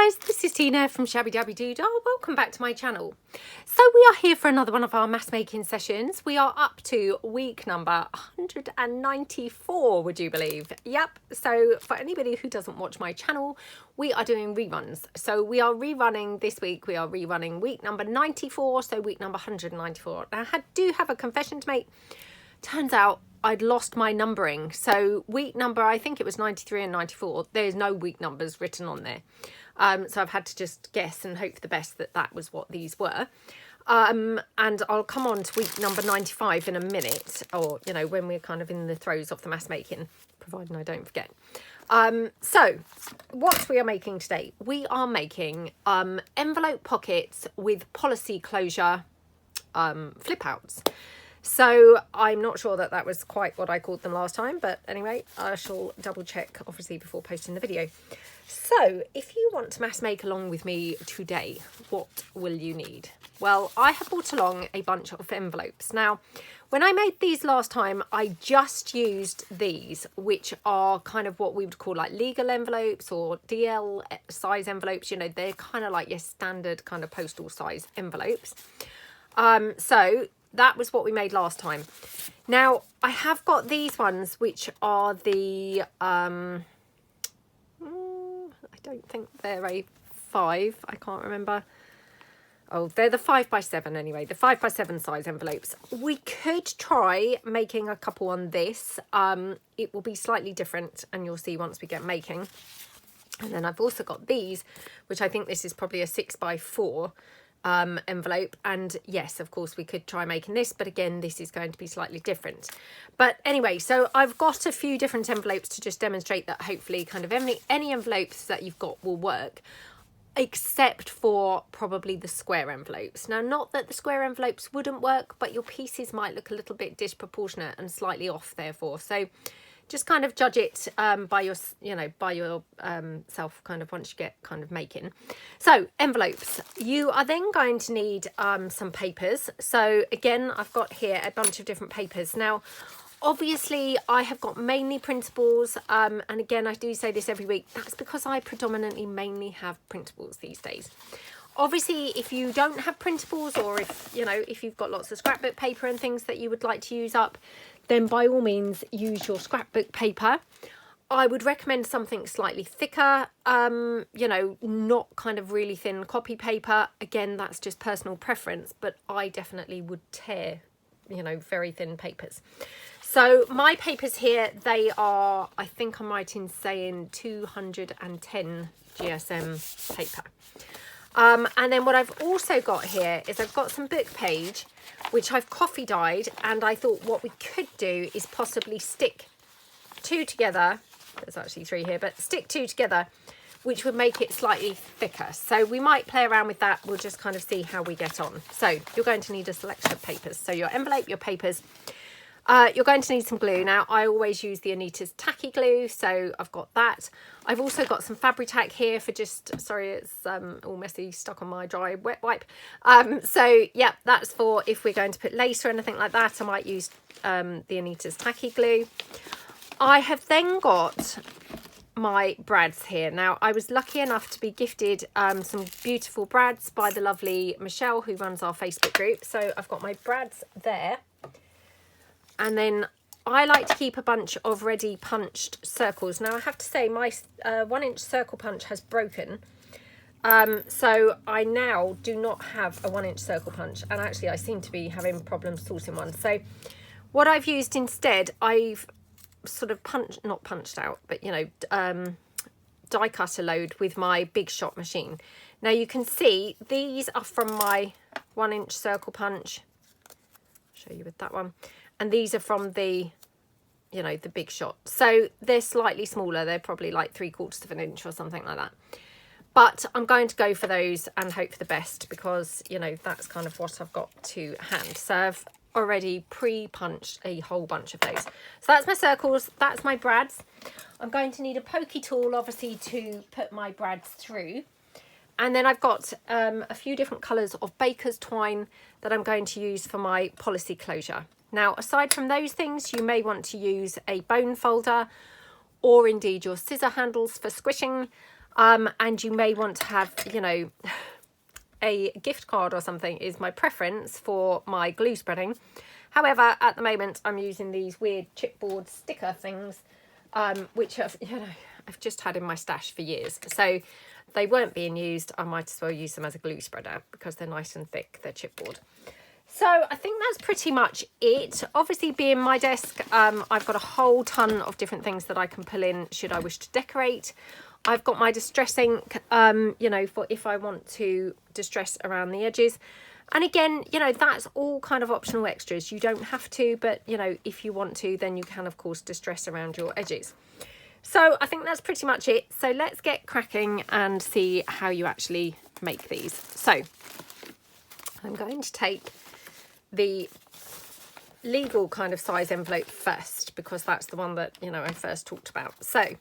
guys, this is Tina from Shabbydabbydoodah. Welcome back to my channel. So we are here for another one of our mass making sessions. We are up to week number 194, would you believe? Yep. So for anybody who doesn't watch my channel, we are doing reruns. So we are rerunning this week. We are rerunning week number 94, so week number 194. Now I do have a confession to make. Turns out I'd lost my numbering. So week number, I think it was 93 and 94. There's no week numbers written on there. So I've had to just guess and hope for the best that that was what these were. And I'll come on to week number 95 in a minute, or, you know, when we're kind of in the throes of the mass making, providing I don't forget. So what we are making today, we are making envelope pockets with policy closure flip outs. So I'm not sure that that was quite what I called them last time, but anyway, I shall double check obviously before posting the video. So if you want to mass make along with me today, what will you need? Well, I have brought along a bunch of envelopes. Now, when I made these last time, I just used these, which are kind of what we would call like legal envelopes or DL size envelopes. You know, they're kind of like your standard kind of postal size envelopes. So that was what we made last time. Now, I have got these ones, which are the, I don't think they're a 5. I can't remember. Oh, they're the 5x7 anyway, the 5x7 size envelopes. We could try making a couple on this. It will be slightly different, and you'll see once we get making. And then I've also got these, which I think this is probably a 6x4. Envelope, and yes, of course we could try making this, but again this is going to be slightly different. But anyway, so I've got a few different envelopes to just demonstrate that hopefully kind of any envelopes that you've got will work, except for probably the square envelopes. Now, not that the square envelopes wouldn't work, but your pieces might look a little bit disproportionate and slightly off therefore. So just kind of judge it by your, you know, by your self kind of once you get kind of making. So envelopes, you are then going to need some papers. So again, I've got here a bunch of different papers. Now, obviously I have got mainly printables, and again, I do say this every week, that's because I predominantly mainly have printables these days. Obviously, if you don't have printables, or if, you know, if you've got lots of scrapbook paper and things that you would like to use up, then by all means use your scrapbook paper. I would recommend something slightly thicker, you know, not kind of really thin copy paper. Again, that's just personal preference, but I definitely would tear, you know, very thin papers. So my papers here, they are, I think I'm right in saying 210 GSM paper. And then what I've also got here is I've got some book page, which I've coffee dyed, and I thought what we could do is possibly stick 2 together. There's actually 3 here, but stick 2 together, which would make it slightly thicker. So we might play around with that. We'll just kind of see how we get on. So you're going to need a selection of papers. So your envelope, your papers. You're going to need some glue. Now, I always use the Anita's tacky glue, so I've got that. I've also got some Fabri-Tac here for just, sorry, it's all messy, stuck on my dry wet wipe. So, yeah, that's for if we're going to put lace or anything like that. I might use the Anita's tacky glue. I have then got my brads here. Now, I was lucky enough to be gifted some beautiful brads by the lovely Michelle, who runs our Facebook group. So I've got my brads there. And then I like to keep a bunch of ready punched circles. Now, I have to say my 1-inch circle punch has broken. So I now do not have a 1-inch circle punch. And actually, I seem to be having problems sourcing one. So what I've used instead, I've sort of not punched out, but, you know, die cut a load with my Big Shot machine. Now, you can see these are from my 1-inch circle punch. I'll show you with that one. And these are from the, you know, the Big Shot. So they're slightly smaller. They're probably like 3/4 of an inch or something like that. But I'm going to go for those and hope for the best because, you know, that's kind of what I've got to hand. So I've already pre-punched a whole bunch of those. So that's my circles. That's my brads. I'm going to need a pokey tool, obviously, to put my brads through. And then I've got a few different colours of baker's twine that I'm going to use for my policy closure. Now, aside from those things, you may want to use a bone folder or indeed your scissor handles for squishing. And you may want to have, you know, a gift card or something is my preference for my glue spreading. However, at the moment I'm using these weird chipboard sticker things, which have, you know, I've just had in my stash for years. So they weren't being used. I might as well use them as a glue spreader because they're nice and thick, they're chipboard. So I think that's pretty much it. Obviously, being my desk, I've got a whole ton of different things that I can pull in should I wish to decorate. I've got my distress ink, you know, for if I want to distress around the edges. And again, you know, that's all kind of optional extras. You don't have to, but, you know, if you want to, then you can, of course, distress around your edges. So I think that's pretty much it. So let's get cracking and see how you actually make these. So I'm going to take the legal kind of size envelope first, because that's the one that, you know, I first talked about. So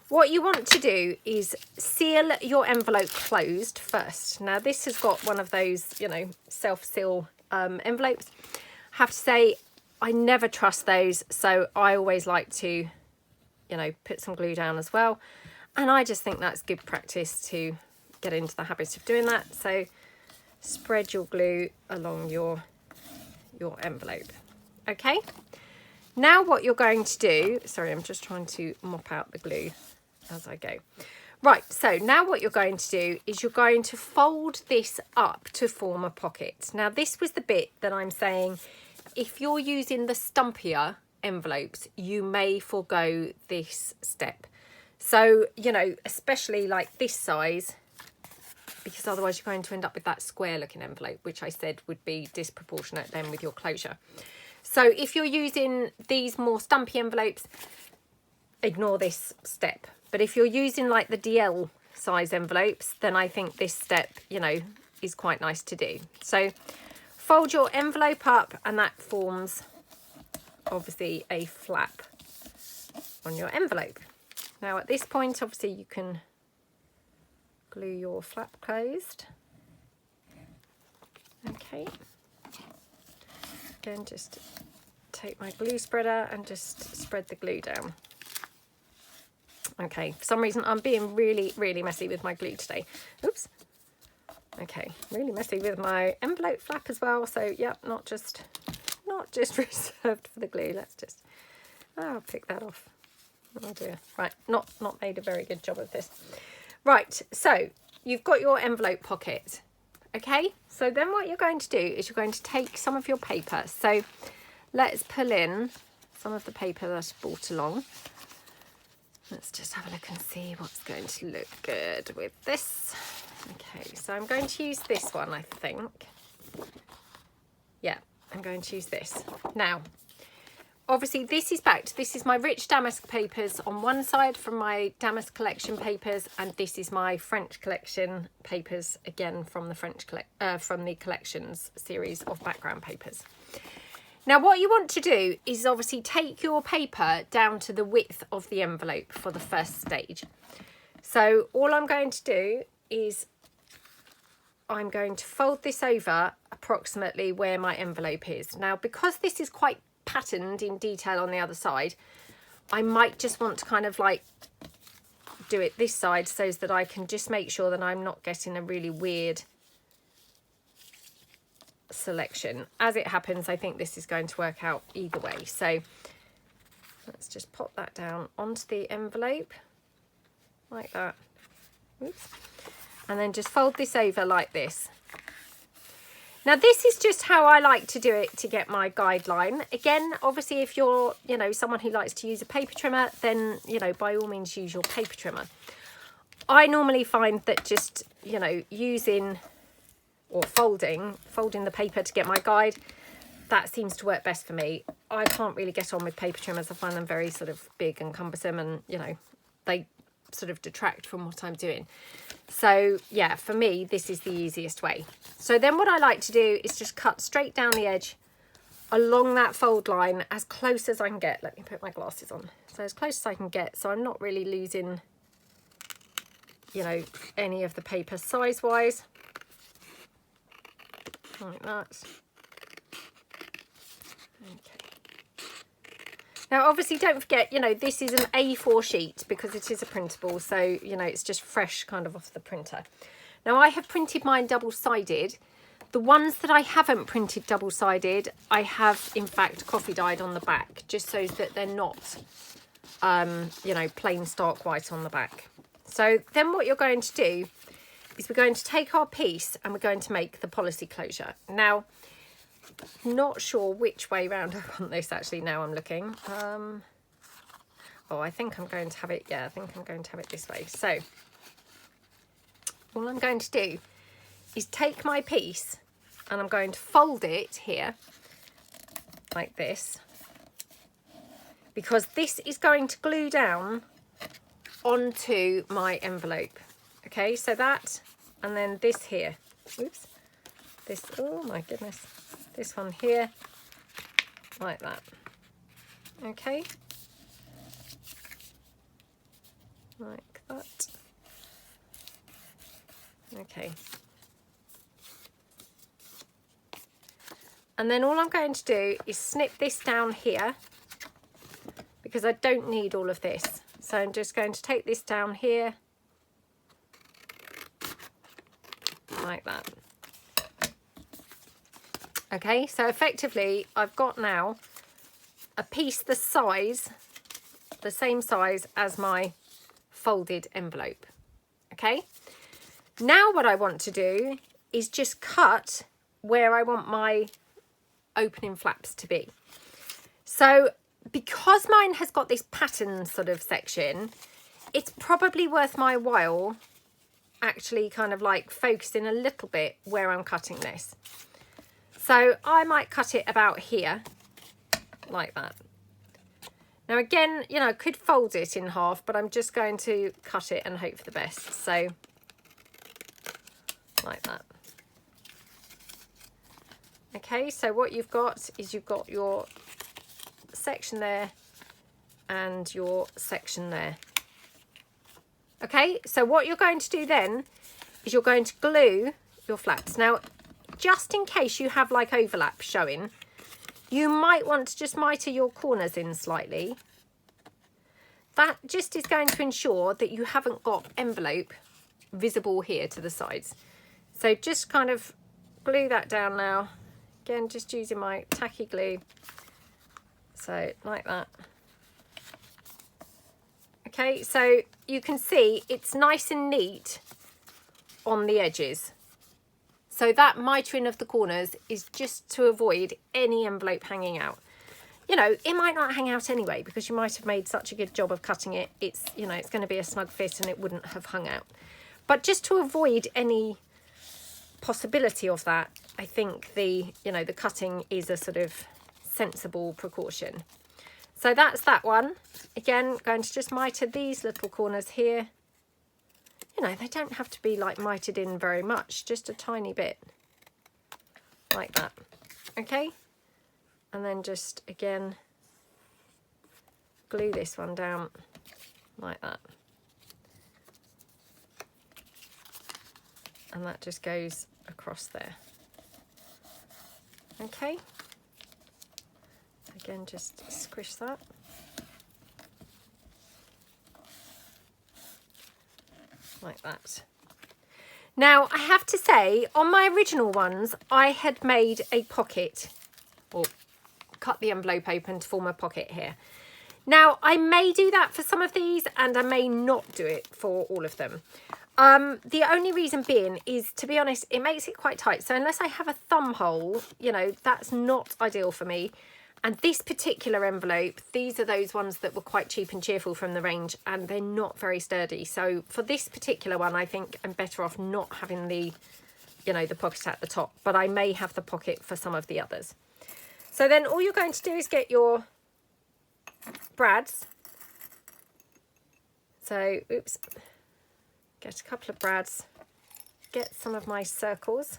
what you want to do is seal your envelope closed first. Now this has got one of those, you know, self-seal envelopes. I have to say, I never trust those, so I always like to, you know, put some glue down as well. And I just think that's good practice to get into the habit of doing that. So spread your glue along your envelope. Okay, now what you're going to do, sorry, I'm just trying to mop out the glue as I go. Right, so now what you're going to do is you're going to fold this up to form a pocket. Now this was the bit that I'm saying, if you're using the stumpier envelopes, you may forego this step. So, you know, especially like this size, because otherwise you're going to end up with that square looking envelope, which I said would be disproportionate then with your closure. So if you're using these more stumpy envelopes, ignore this step. But if you're using like the DL size envelopes, then I think this step, you know, is quite nice to do. So fold your envelope up, and that forms obviously a flap on your envelope. Now at this point, obviously you can glue your flap closed. Okay. Again, just take my glue spreader and just spread the glue down. Okay, for some reason I'm being really messy with my glue today. Oops. Okay, really messy with my envelope flap as well. So yep, not just reserved for the glue. Let's just, I'll pick that off. Oh dear. Right, not made a very good job of this. Right, so you've got your envelope pocket. Okay, so then what you're going to do is you're going to take some of your paper. So let's pull in some of the paper that I brought along. Let's just have a look and see what's going to look good with this. Okay, so I'm going to use this one, I think. Yeah, I'm going to use this. Now, obviously this is my rich damask papers on one side from my damask collection papers, and this is my French collection papers, again from the from the collections series of background papers. Now what you want to do is obviously take your paper down to the width of the envelope for the first stage. So all I'm going to do is I'm going to fold this over approximately where my envelope is. Now because this is quite patterned in detail on the other side, I might just want to kind of like do it this side so that I can just make sure that I'm not getting a really weird selection. As it happens, I think this is going to work out either way. So let's just pop that down onto the envelope like that. Oops. And then just fold this over like this. Now this is just how I like to do it to get my guideline. Again, obviously if you're, you know, someone who likes to use a paper trimmer, then, you know, by all means use your paper trimmer. I normally find that just, you know, using or folding the paper to get my guide, that seems to work best for me. I can't really get on with paper trimmers. I find them very sort of big and cumbersome, and, you know, they sort of detract from what I'm doing. So yeah, for me, this is the easiest way. So then what I like to do is just cut straight down the edge along that fold line as close as I can get. Let me put my glasses on. So as close as I can get, so I'm not really losing, you know, any of the paper size wise. Like that. Okay. Now, obviously, don't forget, you know, this is an A4 sheet because it is a printable. So, you know, it's just fresh kind of off the printer. Now, I have printed mine double-sided. The ones that I haven't printed double-sided, I have, in fact, coffee dyed on the back, just so that they're not, you know, plain stark white on the back. So then what you're going to do is we're going to take our piece and we're going to make the policy closure. Now, not sure which way round I want this actually. Now I'm looking. Oh, I think I'm going to have it. Yeah, I think I'm going to have it this way. So all I'm going to do is take my piece and I'm going to fold it here like this, because this is going to glue down onto my envelope. Okay, so that, and then this here. Oops. This, oh my goodness. This one here, like that. Okay. Like that. Okay. And then all I'm going to do is snip this down here because I don't need all of this. So I'm just going to take this down here like that. Okay, so effectively I've got now a piece the same size as my folded envelope. Okay, now what I want to do is just cut where I want my opening flaps to be. So because mine has got this pattern sort of section, it's probably worth my while actually kind of like focusing a little bit where I'm cutting this. So I might cut it about here, like that. Now again, you know, I could fold it in half, but I'm just going to cut it and hope for the best. So like that. Okay, so what you've got is you've got your section there and your section there. Okay, so what you're going to do then is you're going to glue your flaps. Now, just in case you have like overlap showing, you might want to just mitre your corners in slightly. That just is going to ensure that you haven't got envelope visible here to the sides. So just kind of glue that down now. Again, just using my tacky glue. So like that. Okay, so you can see it's nice and neat on the edges. So that mitering of the corners is just to avoid any envelope hanging out. You know, it might not hang out anyway because you might have made such a good job of cutting it. It's, you know, it's going to be a snug fit and it wouldn't have hung out. But just to avoid any possibility of that, I think the, you know, the cutting is a sort of sensible precaution. So that's that one. Again, going to just mitre these little corners here. You know, they don't have to be like mitered in very much, just a tiny bit like that. Okay, and then just again glue this one down like that, and that just goes across there. Okay, again, just squish that. Like that. Now, I have to say, on my original ones, I had made a pocket, or cut the envelope open to form a pocket here. Now, I may do that for some of these, and I may not do it for all of them. The only reason being is, to be honest, it makes it quite tight. So unless I have a thumb hole, you know, that's not ideal for me. And this particular envelope, these are those ones that were quite cheap and cheerful from the range, and they're not very sturdy. So for this particular one, I think I'm better off not having the, you know, the pocket at the top, but I may have the pocket for some of the others. So then all you're going to do is get your brads. So, oops, get a couple of brads, get some of my circles.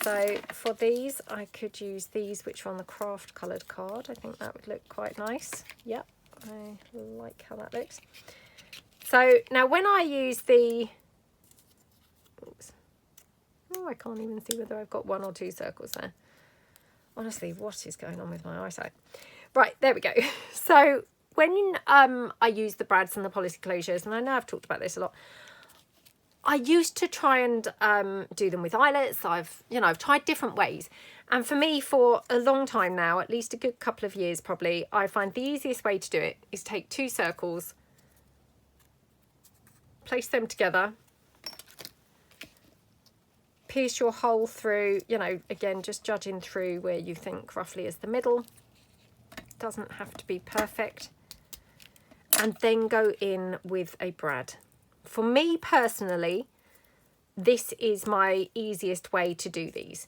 So for these, I could use these, which are on the craft coloured card. I think that would look quite nice. Yep, I like how that looks. So now when I use the, oops, oh, I can't even see whether I've got one or two circles there. Honestly, what is going on with my eyesight? Right, there we go. So when I use the brads and the policy closures, and I know I've talked about this a lot, I used to try and do them with eyelets. I've tried different ways. And for me, for a long time now, at least a good couple of years probably, I find the easiest way to do it is take 2 circles, place them together, pierce your hole through, again, just judging through where you think roughly is the middle. Doesn't have to be perfect. And then go in with a brad. For me personally, this is my easiest way to do these.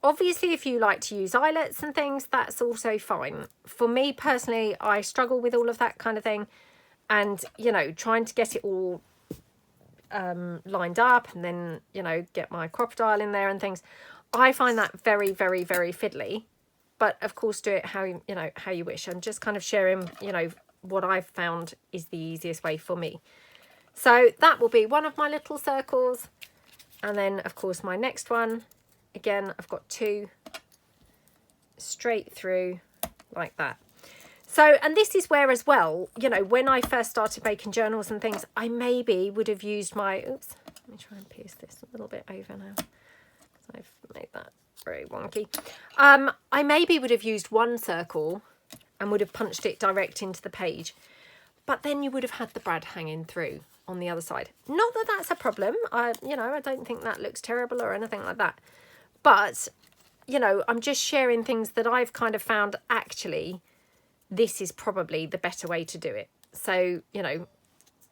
Obviously, if you like to use eyelets and things, that's also fine. For me personally, I struggle with all of that kind of thing. And, trying to get it all lined up and then, get my crocodile in there and things. I find that very, very, very fiddly. But of course, do it how you wish. I'm just kind of sharing, what I've found is the easiest way for me. So that will be one of my little circles. And then, of course, my next one. Again, I've got 2 straight through like that. So, and this is where as well, when I first started making journals and things, I maybe would have used my, oops, let me try and pierce this a little bit over now. I've made that very wonky. I maybe would have used 1 circle and would have punched it direct into the page, but then you would have had the brad hanging through on the other side. Not that that's a problem. I don't think that looks terrible or anything like that. But, I'm just sharing things that I've kind of found actually this is probably the better way to do it. So,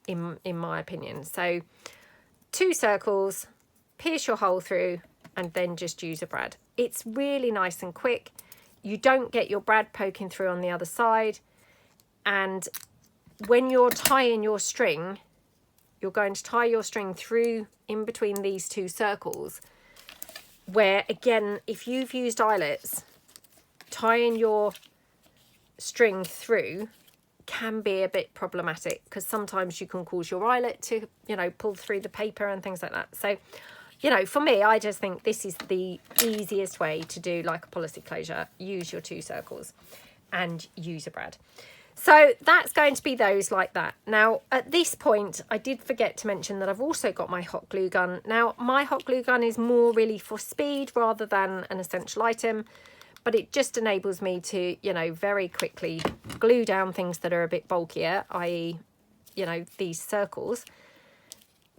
in my opinion. So 2 circles, pierce your hole through, and then just use a brad. It's really nice and quick. You don't get your brad poking through on the other side. And when you're tying your string, you're going to tie your string through in between these 2 circles, where again, if you've used eyelets, tying your string through can be a bit problematic because sometimes you can cause your eyelet to, pull through the paper and things like that. So, for me, I just think this is the easiest way to do like a policy closure. Use your 2 circles and use a brad. So that's going to be those like that. Now, at this point, I did forget to mention that I've also got my hot glue gun. Now, my hot glue gun is more really for speed rather than an essential item, but it just enables me to, very quickly glue down things that are a bit bulkier, i.e., these circles,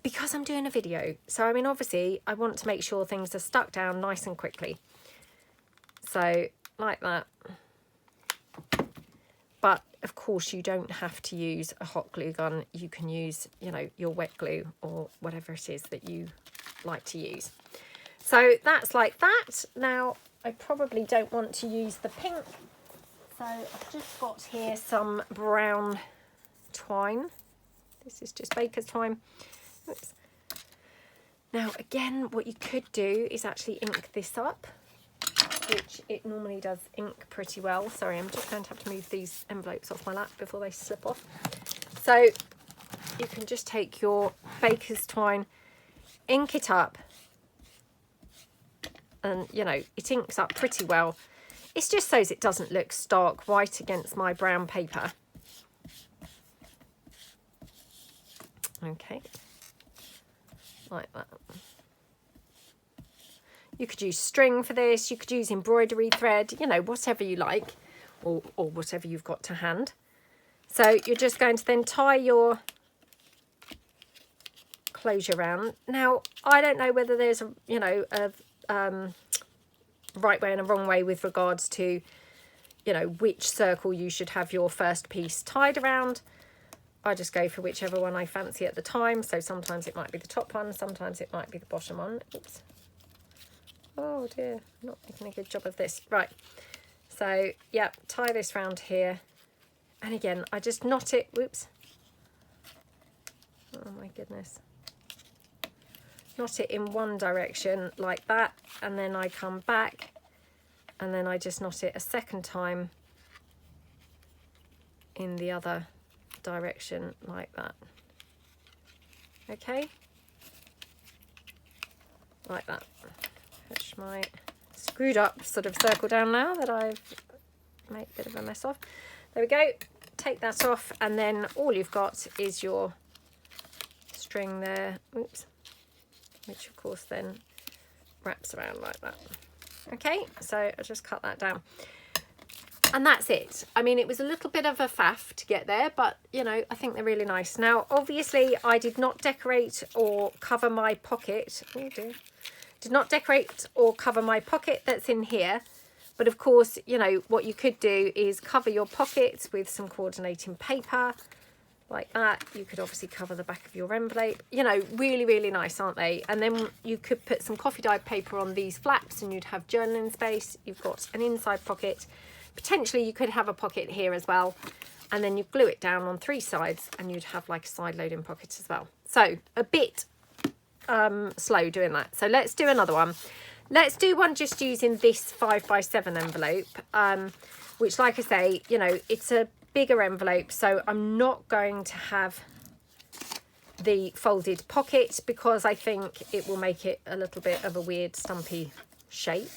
because I'm doing a video. So, I mean, obviously, I want to make sure things are stuck down nice and quickly. So, like that. But of course, you don't have to use a hot glue gun. You can use, your wet glue or whatever it is that you like to use. So that's like that. Now, I probably don't want to use the pink. So I've just got here some brown twine. This is just baker's twine. Oops. Now, again, what you could do is actually ink this up, which it normally does ink pretty well. Sorry, I'm just going to have to move these envelopes off my lap before they slip off. So you can just take your baker's twine, ink it up, and, it inks up pretty well. It's just so it doesn't look stark white against my brown paper. Okay, like that. You could use string for this. You could use embroidery thread, whatever you like, or whatever you've got to hand. So you're just going to then tie your closure round. Now, I don't know whether there's a right way and a wrong way with regards to, which circle you should have your first piece tied around. I just go for whichever one I fancy at the time. So sometimes it might be the top one, sometimes it might be the bottom one. Oops. Oh dear, I'm not making a good job of this. Right, so yeah, tie this round here. And again, I just knot it, whoops. Oh my goodness. Knot it in one direction like that, and then I come back, and then I just knot it a second time in the other direction like that. Okay? Like that. Push my screwed up sort of circle down now that I've make a bit of a mess of. There we go. Take that off, and then all you've got is your string there. Oops. Which of course then wraps around like that. Okay, so I'll just cut that down. And that's it. I mean, it was a little bit of a faff to get there, but you know, I think they're really nice. Now, obviously, I did not decorate or cover my pocket. Oh dear. Did not decorate or cover my pocket that's in here. But of course, you know, what you could do is cover your pockets with some coordinating paper like that. You could obviously cover the back of your envelope. You know, really, really nice, aren't they? And then you could put some coffee dyed paper on these flaps and you'd have journaling space. You've got an inside pocket. Potentially you could have a pocket here as well, and then you glue it down on 3 sides and you'd have like a side loading pocket as well. So a bit slow doing that. So let's do another one. Let's do one just using this 5x7 envelope, which, like I say, you know, it's a bigger envelope, so I'm not going to have the folded pocket because I think it will make it a little bit of a weird stumpy shape.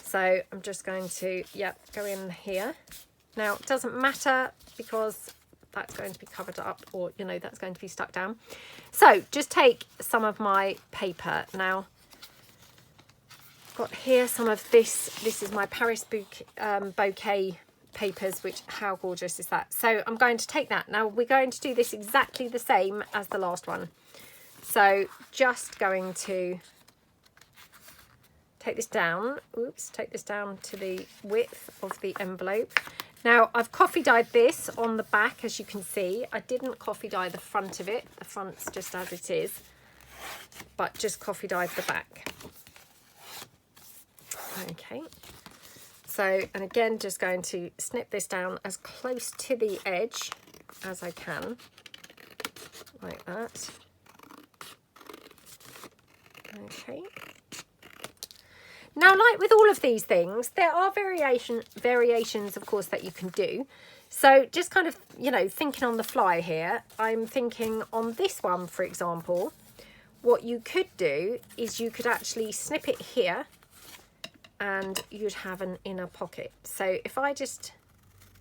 So I'm just going to, go in here. Now, it doesn't matter because that's going to be covered up, or, you know, that's going to be stuck down. So just take some of my paper. Now, I've got here some of this. This is my Paris bouquet papers, which, how gorgeous is that? So I'm going to take that. Now, we're going to do this exactly the same as the last one. So just going to take this down, take this down to the width of the envelope. Now, I've coffee dyed this on the back, as you can see. I didn't coffee dye the front of it. The front's just as it is, but just coffee dyed the back. Okay. So, and again, just going to snip this down as close to the edge as I can, like that. Okay. Now, like with all of these things, there are variations, of course, that you can do. So just kind of, you know, thinking on the fly here, I'm thinking on this one, for example, what you could do is you could actually snip it here and you'd have an inner pocket. So if I just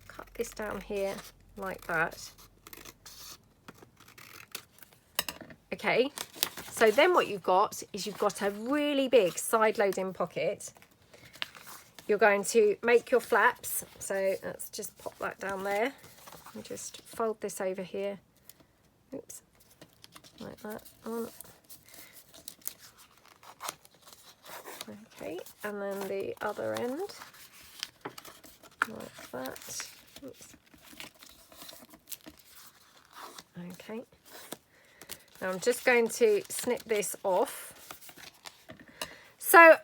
cut this down here like that. Okay. So then what you've got is you've got a really big side loading pocket. You're going to make your flaps. So let's just pop that down there and just fold this over here. Oops, like that on. Okay, and then the other end, like that. Oops. Okay. Now I'm just going to snip this off. So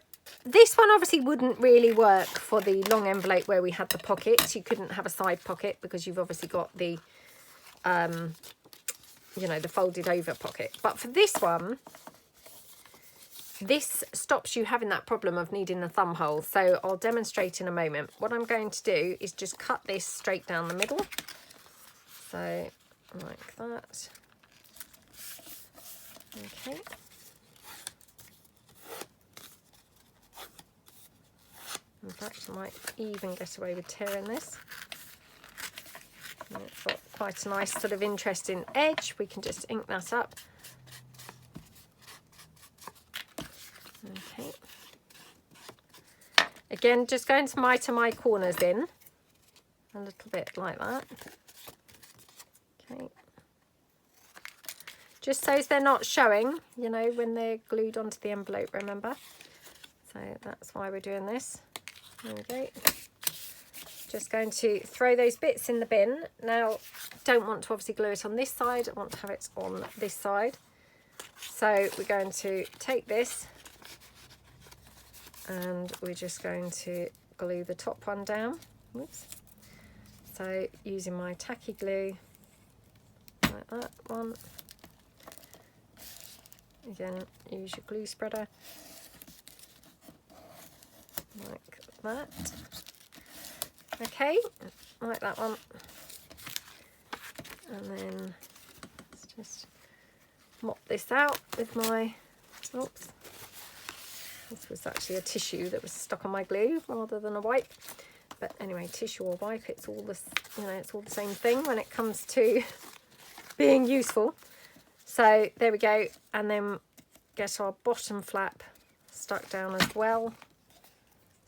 this one obviously wouldn't really work for the long envelope where we had the pockets. You couldn't have a side pocket because you've obviously got the, you know, the folded over pocket. But for this one, this stops you having that problem of needing a thumb hole. So I'll demonstrate in a moment. What I'm going to do is just cut this straight down the middle. So like that. Okay. In fact, I might even get away with tearing this. And it's got quite a nice sort of interesting edge. We can just ink that up. Okay. Again, just going to miter my corners in a little bit like that. Okay. Just so they're not showing, you know, when they're glued onto the envelope, remember? So that's why we're doing this. There we go. Just going to throw those bits in the bin. Now, don't want to obviously glue it on this side. I want to have it on this side. So we're going to take this and we're just going to glue the top one down. Oops. So using my tacky glue, like that one. Again, use your glue spreader, like that. Okay, like that one. And then let's just mop this out with my, oops. This was actually a tissue that was stuck on my glue rather than a wipe. But anyway, tissue or wipe, it's all this, you know, it's all the same thing when it comes to being useful. So there we go. And then get our bottom flap stuck down as well.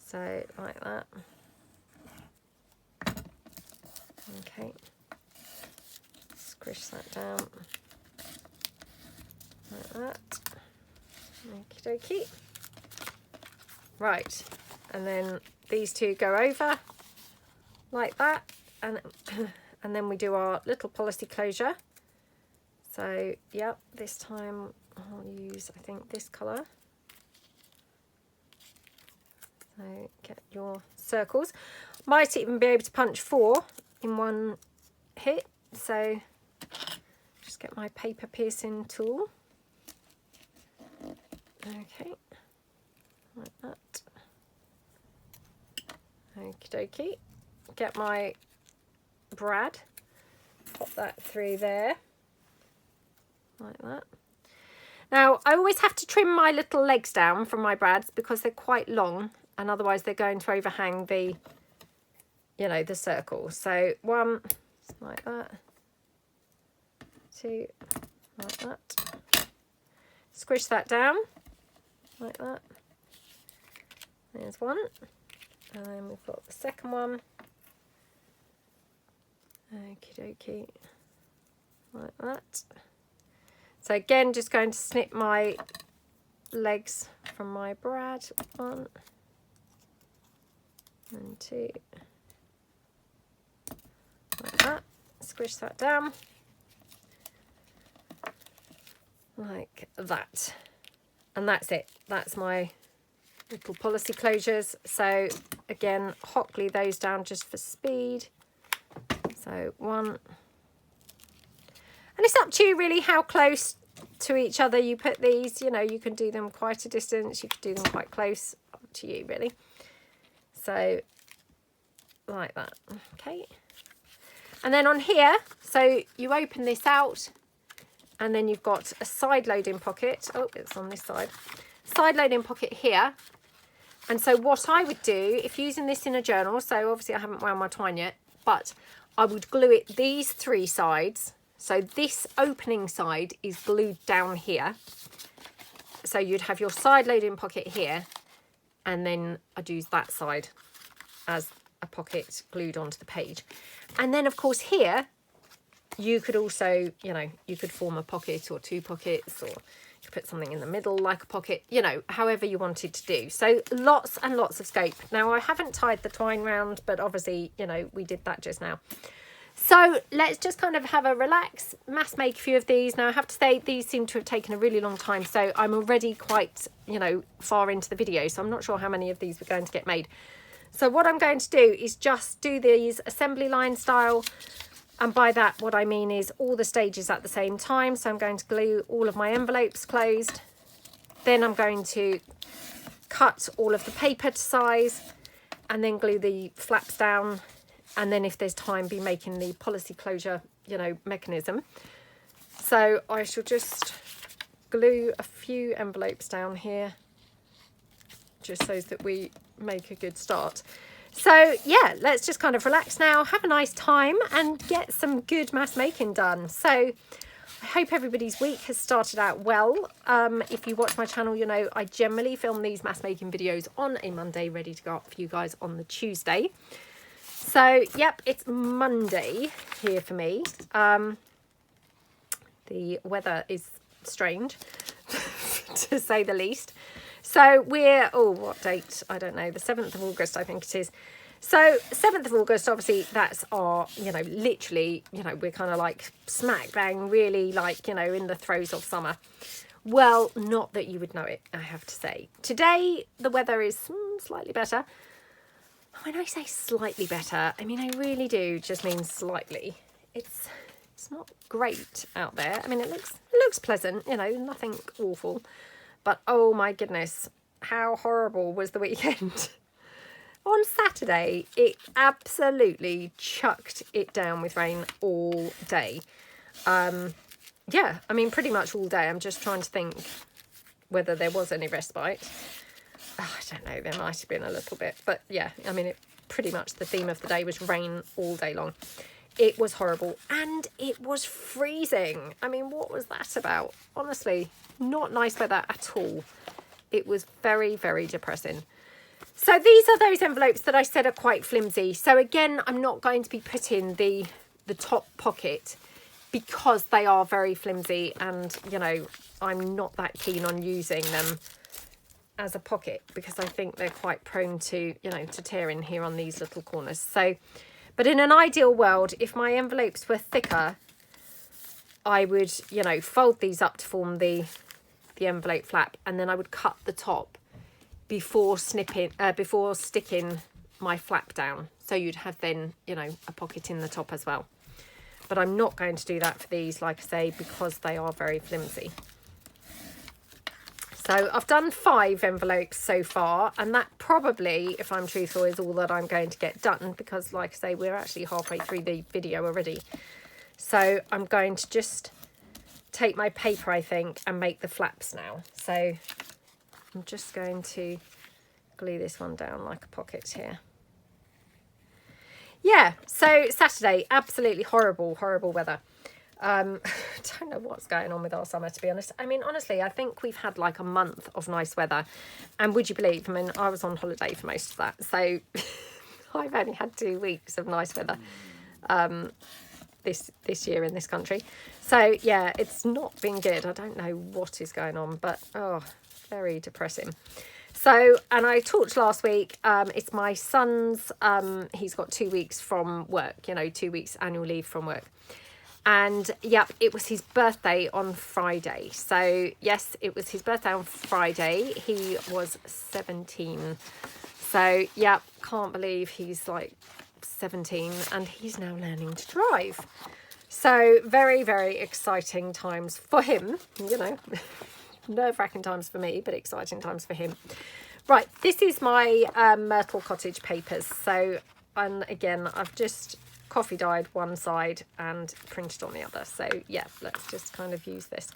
So like that. Okay. Squish that down. Like that. Okie dokie. Right. And then these two go over like that. And then we do our little policy closure. So, yep, this time I'll use, I think, this colour. So, get your circles. Might even be able to punch 4 in one hit. So, just get my paper piercing tool. Okay, like that. Okie dokie. Get my brad. Pop that through there. Like that. Now, I always have to trim my little legs down from my brads because they're quite long and otherwise they're going to overhang the, you know, the circle. So 1, like that. 2, like that. Squish that down, like that. There's 1. And then we've got the second one. Okie dokie. Like that. So again, just going to snip my legs from my brad. 1 and 2. Like that. Squish that down. Like that. And that's it. That's my little policy closures. So again, hot glue those down just for speed. So 1. And it's up to you really how close to each other you put these. You know, you can do them quite a distance. You can do them quite close. Up to you really. So like that. Okay. And then on here, so you open this out and then you've got a side loading pocket. Oh, it's on this side. Side loading pocket here. And so what I would do, if using this in a journal, so obviously I haven't wound my twine yet, but I would glue it these 3 sides. So this opening side is glued down here. So you'd have your side loading pocket here, and then I'd use that side as a pocket glued onto the page. And then of course here, you could also, you know, you could form a pocket or 2 pockets, or you could put something in the middle like a pocket, you know, however you wanted to do. So lots and lots of scope. Now I haven't tied the twine round, but obviously, you know, we did that just now. So let's just kind of have a relax, mass make a few of these. Now I have to say these seem to have taken a really long time, so I'm already quite, you know, far into the video, so I'm not sure how many of these we're going to get made. So what I'm going to do is just do these assembly line style, and by that what I mean is all the stages at the same time. So I'm going to glue all of my envelopes closed, then I'm going to cut all of the paper to size and then glue the flaps down. And then if there's time, be making the policy closure, you know, mechanism. So I shall just glue a few envelopes down here, just so that we make a good start. So yeah, let's just kind of relax now, have a nice time and get some good mass making done. So I hope everybody's week has started out well. If you watch my channel, you know I generally film these mass making videos on a Monday, ready to go up for you guys on the Tuesday. So, yep, it's Monday here for me. The weather is strange, to say the least. So we're, oh, what date? I don't know, the 7th of August, I think it is. So 7th of August, obviously, that's our, you know, literally, you know, we're kind of like smack bang, really like, you know, in the throes of summer. Well, not that you would know it, I have to say. Today, the weather is slightly better. When I say slightly better, I mean, I really do just mean slightly. It's not great out there. I mean, it looks pleasant, you know, nothing awful. But oh my goodness, how horrible was the weekend? On Saturday, it absolutely chucked it down with rain all day. Yeah, I mean, pretty much all day. I'm just trying to think whether there was any respite. Oh, I don't know, there might have been a little bit, but yeah, I mean, pretty much the theme of the day was rain all day long. It was horrible, and it was freezing. I mean, what was that about? Honestly, not nice weather at all. It was very, very depressing. So these are those envelopes that I said are quite flimsy. So again, I'm not going to be putting the top pocket because they are very flimsy, and, you know, I'm not that keen on using them as a pocket because I think they're quite prone to, you know, to tearing here on these little corners. So, but in an ideal world, if my envelopes were thicker, I would, you know, fold these up to form the envelope flap, and then I would cut the top before sticking my flap down. So you'd have then, you know, a pocket in the top as well. But I'm not going to do that for these, like I say, because they are very flimsy. So I've done 5 envelopes so far, and that probably, if I'm truthful, is all that I'm going to get done because, like I say, we're actually halfway through the video already. So I'm going to just take my paper, I think, and make the flaps now. So I'm just going to glue this one down like a pocket here. Yeah, so Saturday, absolutely horrible, horrible weather. Don't know what's going on with our summer, to be honest. I mean, honestly, I think we've had like a month of nice weather. And would you believe, I mean, I was on holiday for most of that. So I've only had 2 weeks of nice weather this year in this country. So, yeah, it's not been good. I don't know what is going on, but, oh, very depressing. So, and I talked last week, it's my son's, he's got 2 weeks from work, you know, 2 weeks annual leave from work. And yeah, it was his birthday on Friday. So yes, it was his birthday on Friday. He was 17. So yeah, can't believe he's like 17 and he's now learning to drive. So very, very exciting times for him, you know, nerve-wracking times for me, but exciting times for him. Right, this is my Myrtle Cottage papers. So, and again, I've just coffee dyed one side and printed on the other. So yeah, let's just kind of use this.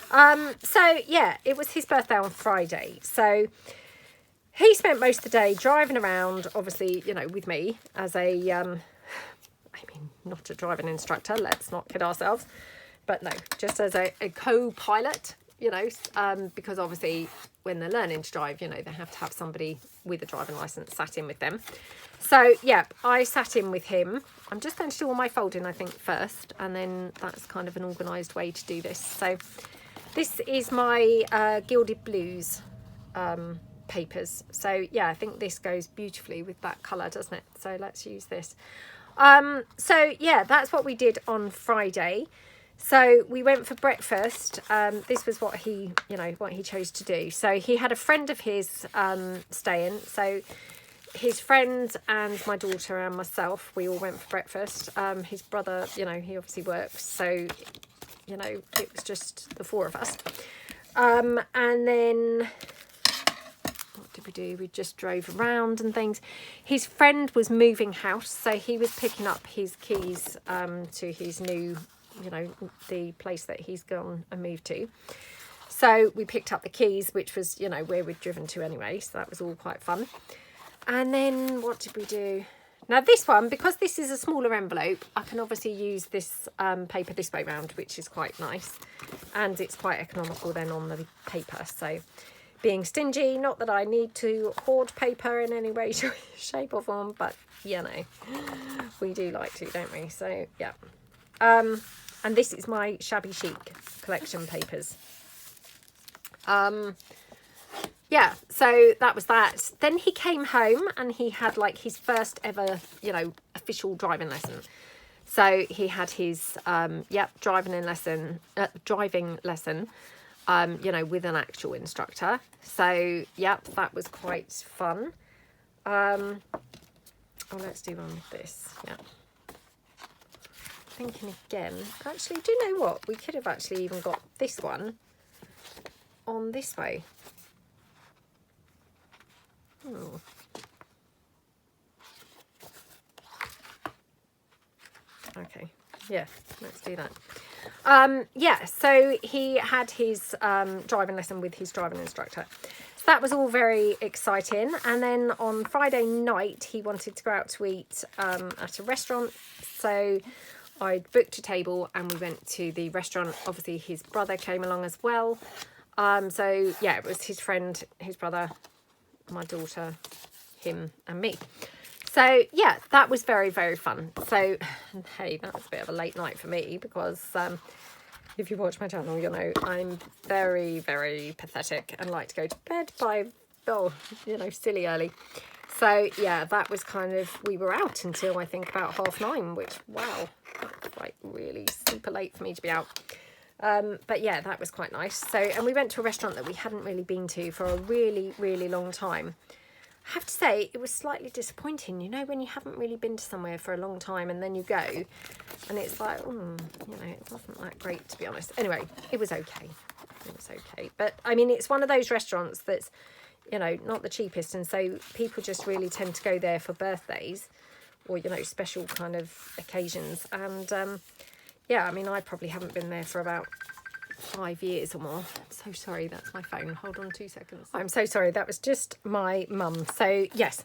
So yeah, it was his birthday on Friday. So he spent most of the day driving around, obviously, you know, with me as a, I mean, not a driving instructor, let's not kid ourselves, but no, just as a co-pilot, you know, because obviously when they're learning to drive, you know, they have to have somebody with a driving license sat in with them. So yeah, I sat in with him. I'm just going to do all my folding, I think, first, and then that's kind of an organised way to do this. So this is my Gilded Blues papers. So yeah, I think this goes beautifully with that colour, doesn't it? So let's use this. So yeah, that's what we did on Friday. So we went for breakfast. This was what he, you know, what he chose to do. So he had a friend of his staying. So his friends and my daughter and myself, we all went for breakfast. His brother, you know, he obviously works. So, you know, it was just the 4 of us. And then what did we do? We just drove around and things. His friend was moving house. So he was picking up his keys to his new, you know, the place that he's gone and moved to. So we picked up the keys, which was, you know, where we'd driven to anyway. So that was all quite fun. And then what did we do? Now this one, because this is a smaller envelope, I can obviously use this paper this way round, which is quite nice. And it's quite economical then on the paper. So being stingy, not that I need to hoard paper in any way, shape or form, but, you know, we do like to, don't we? So, yeah. And this is my Shabby Chic collection papers. Yeah, so that was that. Then he came home and he had like his first ever, you know, official driving lesson. So he had his, driving lesson, you know, with an actual instructor. So, yep, that was quite fun. Oh, let's do one with this. Yeah. Thinking again. Actually, do you know what? We could have actually even got this one on this way. Oh. Okay, yeah, let's do that. Yeah, so he had his driving lesson with his driving instructor. So that was all very exciting. And then on Friday night, he wanted to go out to eat at a restaurant. So I booked a table and we went to the restaurant. Obviously, his brother came along as well. So yeah, it was his friend, his brother, my daughter, him and me. So yeah, that was very, very fun. So hey, that was a bit of a late night for me because if you watch my channel, you'll know I'm very, very pathetic and like to go to bed by, silly early. So yeah, that was kind of, we were out until I think about 9:30, which, wow, that's like really super late for me to be out. But yeah, that was quite nice. So, and we went to a restaurant that we hadn't really been to for a really, really long time. I have to say, it was slightly disappointing, when you haven't really been to somewhere for a long time and then you go and it's like, it wasn't that great, to be honest. Anyway, it was okay. It was okay. But, I mean, it's one of those restaurants that's, not the cheapest. And so people just really tend to go there for birthdays or, special kind of occasions. And, yeah, I mean, I probably haven't been there for about 5 years or more. I'm so sorry, that's my phone. Hold on 2 seconds. I'm so sorry, that was just my mum. So yes,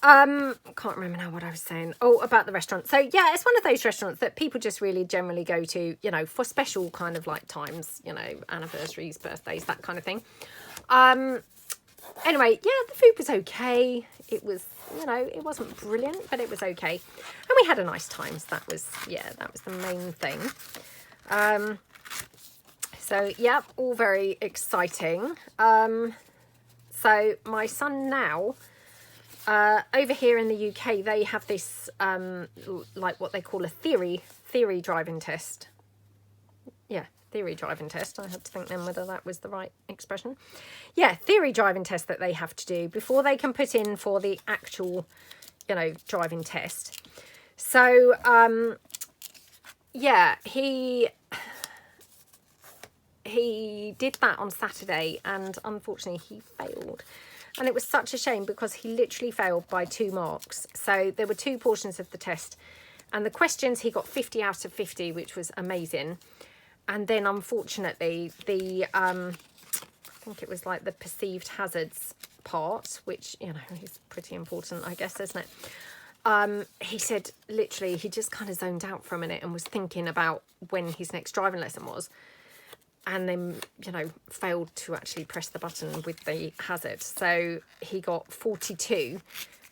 can't remember now what I was saying. Oh, about the restaurant. So yeah, it's one of those restaurants that people just really generally go to, for special kind of like times, anniversaries, birthdays, that kind of thing. Anyway, yeah, the food was okay. It was, it wasn't brilliant, but it was okay. And we had a nice time. So that was the main thing. So, yeah, all very exciting. So my son now, over here in the UK, they have this, like what they call a theory driving test. Yeah, theory driving test. I had to think then whether that was the right expression. Yeah, theory driving test that they have to do before they can put in for the actual, driving test. So, yeah, he did that on Saturday and unfortunately he failed. And it was such a shame because he literally failed by 2 marks. So there were 2 portions of the test and the questions he got 50 out of 50, which was amazing. And then unfortunately the, I think it was like the perceived hazards part, which, is pretty important, I guess, isn't it? He said literally he just kind of zoned out for a minute and was thinking about when his next driving lesson was. And then, failed to actually press the button with the hazard. So he got 42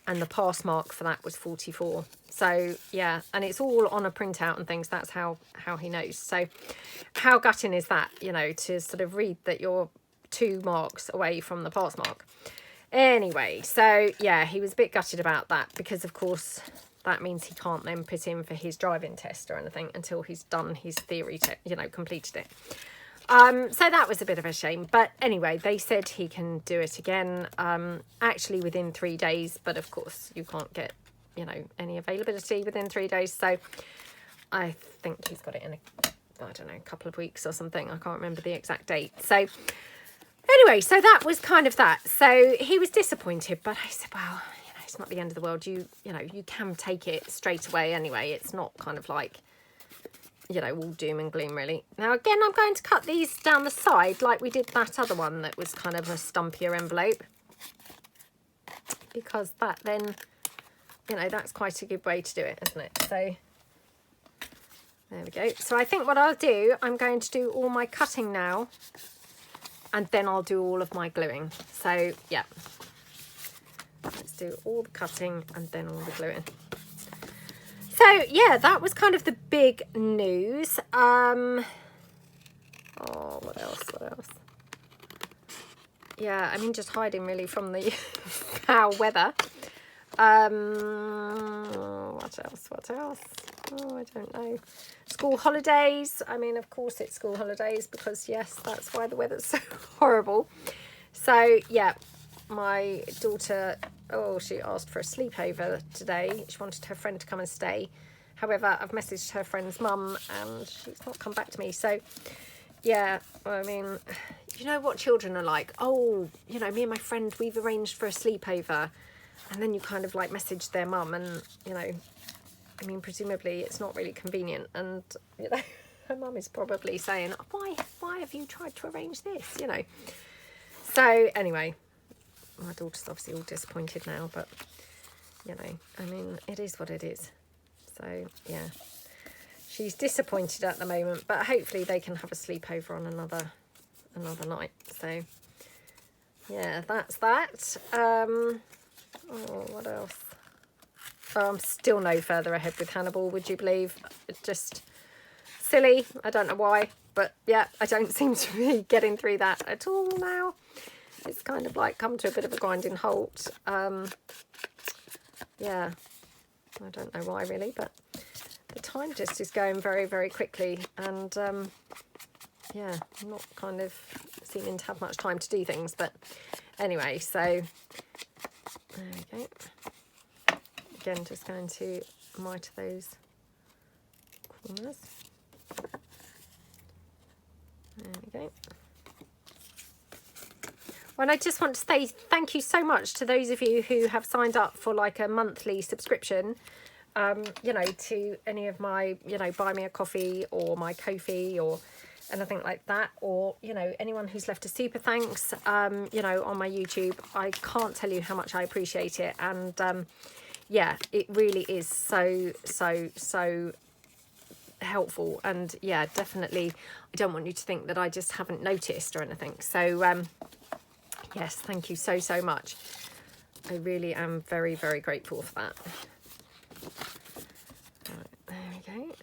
and the pass mark for that was 44. So, yeah, and it's all on a printout and things. That's how he knows. So how gutting is that, to sort of read that you're 2 marks away from the pass mark. Anyway, so, yeah, he was a bit gutted about that because, of course, that means he can't then put in for his driving test or anything until he's done his theory, completed it. So that was a bit of a shame, but anyway, they said he can do it again, actually within 3 days, but of course you can't get, any availability within 3 days. So I think he's got it in a couple of weeks or something. I can't remember the exact date. So anyway, so that was kind of that. So he was disappointed, but I said, well, it's not the end of the world. You can take it straight away anyway. It's not kind of like, all doom and gloom, really. Now, again, I'm going to cut these down the side like we did that other one that was kind of a stumpier envelope. Because that then, that's quite a good way to do it, isn't it? So, there we go. So I think what I'll do, I'm going to do all my cutting now. And then I'll do all of my gluing. So, yeah. Let's do all the cutting and then all the gluing. So, yeah, that was kind of the big news. Oh, what else? Yeah, I mean, just hiding really from the foul weather. What else? Oh, I don't know. School holidays. I mean, of course it's school holidays because, yes, that's why the weather's so horrible. So, yeah, my daughter... Oh, she asked for a sleepover today. She wanted her friend to come and stay. However, I've messaged her friend's mum and she's not come back to me. So, yeah, I mean, you know what children are like? Oh, me and my friend, we've arranged for a sleepover. And then you kind of like message their mum and, I mean, presumably it's not really convenient. And, her mum is probably saying, why have you tried to arrange this, you know? So anyway, my daughter's obviously all disappointed now, but you know, I mean, it is what it is. So yeah, she's disappointed at the moment, but hopefully they can have a sleepover on another night. So yeah, that's that. Oh, what else? Oh, I'm still no further ahead with Hannibal, would you believe? It's just silly. I don't know why, but yeah, I don't seem to be getting through that at all now. It's kind of like come to a bit of a grinding halt. Yeah, I don't know why really, but the time just is going very, very quickly, and yeah, I'm not kind of seeming to have much time to do things. But anyway, so there we go. Again, just going to miter those corners. There we go. Well, and I just want to say thank you so much to those of you who have signed up for like a monthly subscription, you know, to any of my, you know, buy me a coffee or my Ko-fi or anything like that, or, you know, anyone who's left a super thanks, you know, on my YouTube. I can't tell you how much I appreciate it. And yeah, it really is so helpful. And yeah, definitely, I don't want you to think that I just haven't noticed or anything. So yes, thank you so much. I really am very, very grateful for that. Right, there we go.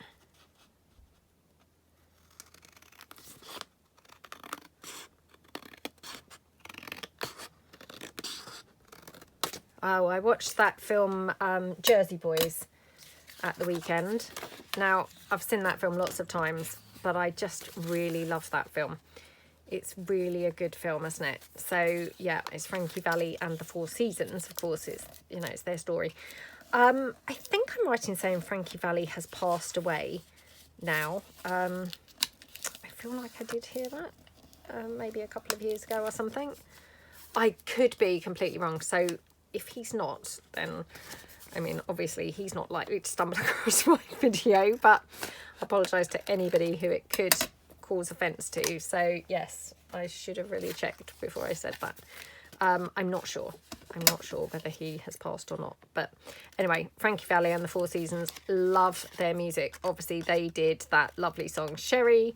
Oh, I watched that film Jersey Boys at the weekend. Now, I've seen that film lots of times, but I just really love that film. It's really a good film, isn't it? So yeah, it's Frankie Valli and the Four Seasons. Of course, it's, you know, it's their story. I think I'm right in saying Frankie Valli has passed away now. I feel like I did hear that maybe a couple of years ago or something. I could be completely wrong. So if he's not, then I mean, obviously he's not likely to stumble across my video, but I apologise to anybody who it could cause offence to. So yes, I should have really checked before I said that. I'm not sure whether he has passed or not, but anyway, Frankie Valli and the Four Seasons, love their music. Obviously they did that lovely song Sheree,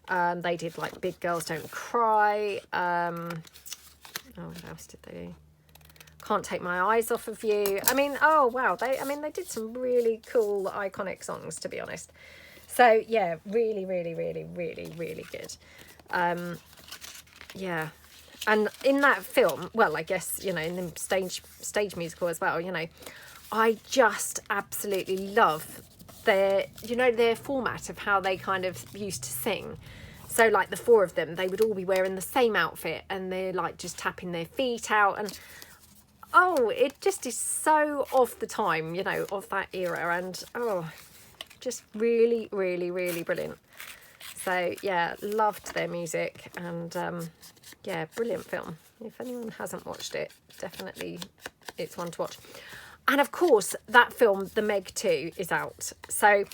they did like Big Girls Don't Cry, oh, what else did they do? Can't Take My Eyes Off of You. I mean, oh wow, they did some really cool iconic songs, to be honest. So yeah, really good. Yeah, and in that film, well, I guess, you know, in the stage musical as well, you know, I just absolutely love their, you know, their format of how they kind of used to sing. So like the four of them, they would all be wearing the same outfit and they're like just tapping their feet out, and oh, it just is so of the time, you know, of that era, and oh, just really brilliant. So yeah, loved their music, and yeah, brilliant film. If anyone hasn't watched it, definitely it's one to watch. And of course, that film, The Meg 2, is out. So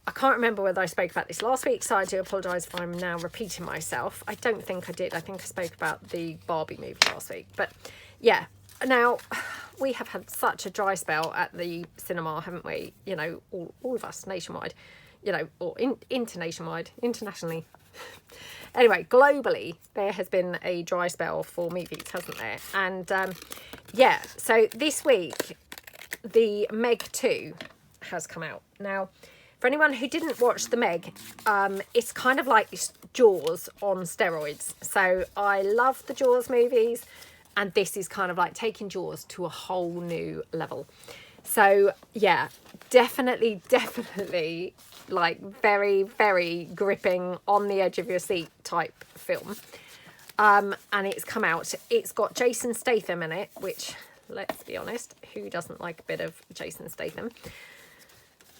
I can't remember whether I spoke about this last week, so I do apologise if I'm now repeating myself. I don't think I did. I think I spoke about the Barbie movie last week. But yeah, now we have had such a dry spell at the cinema, haven't we? You know, all of us nationwide, you know, or internationally. Anyway, globally, there has been a dry spell for movies, hasn't there? And yeah, so this week, The Meg 2 has come out. Now, for anyone who didn't watch The Meg, it's kind of like Jaws on steroids. So I love the Jaws movies, and this is kind of like taking Jaws to a whole new level. So yeah, definitely like very gripping, on the edge of your seat type film. And it's come out. It's got Jason Statham in it, which, let's be honest, who doesn't like a bit of Jason Statham?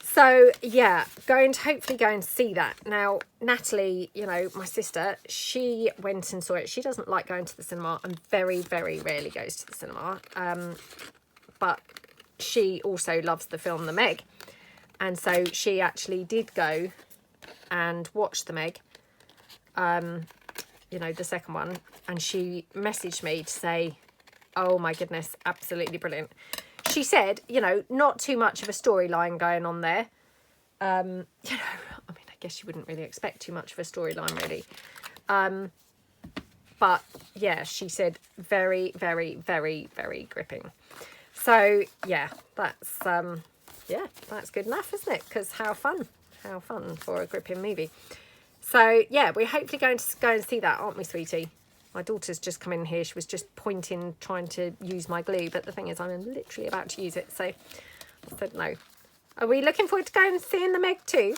So yeah, hopefully go and see that. Now, Natalie, you know, my sister, she went and saw it. She doesn't like going to the cinema and very rarely goes to the cinema. But she also loves the film The Meg. And so she actually did go and watched the Meg, you know, the second one, and she messaged me to say, oh my goodness, absolutely brilliant. She said, you know, not too much of a storyline going on there. You know, I mean, I guess you wouldn't really expect too much of a storyline, really. But yeah, she said very, very, very, very gripping. So yeah, that's good enough, isn't it? Because how fun for a gripping movie. So yeah, we're hopefully going to go and see that, aren't we, sweetie? My daughter's just come in here. She was just pointing, trying to use my glue, but the thing is, I'm literally about to use it. So I said no. Are we looking forward to going and seeing the Meg too?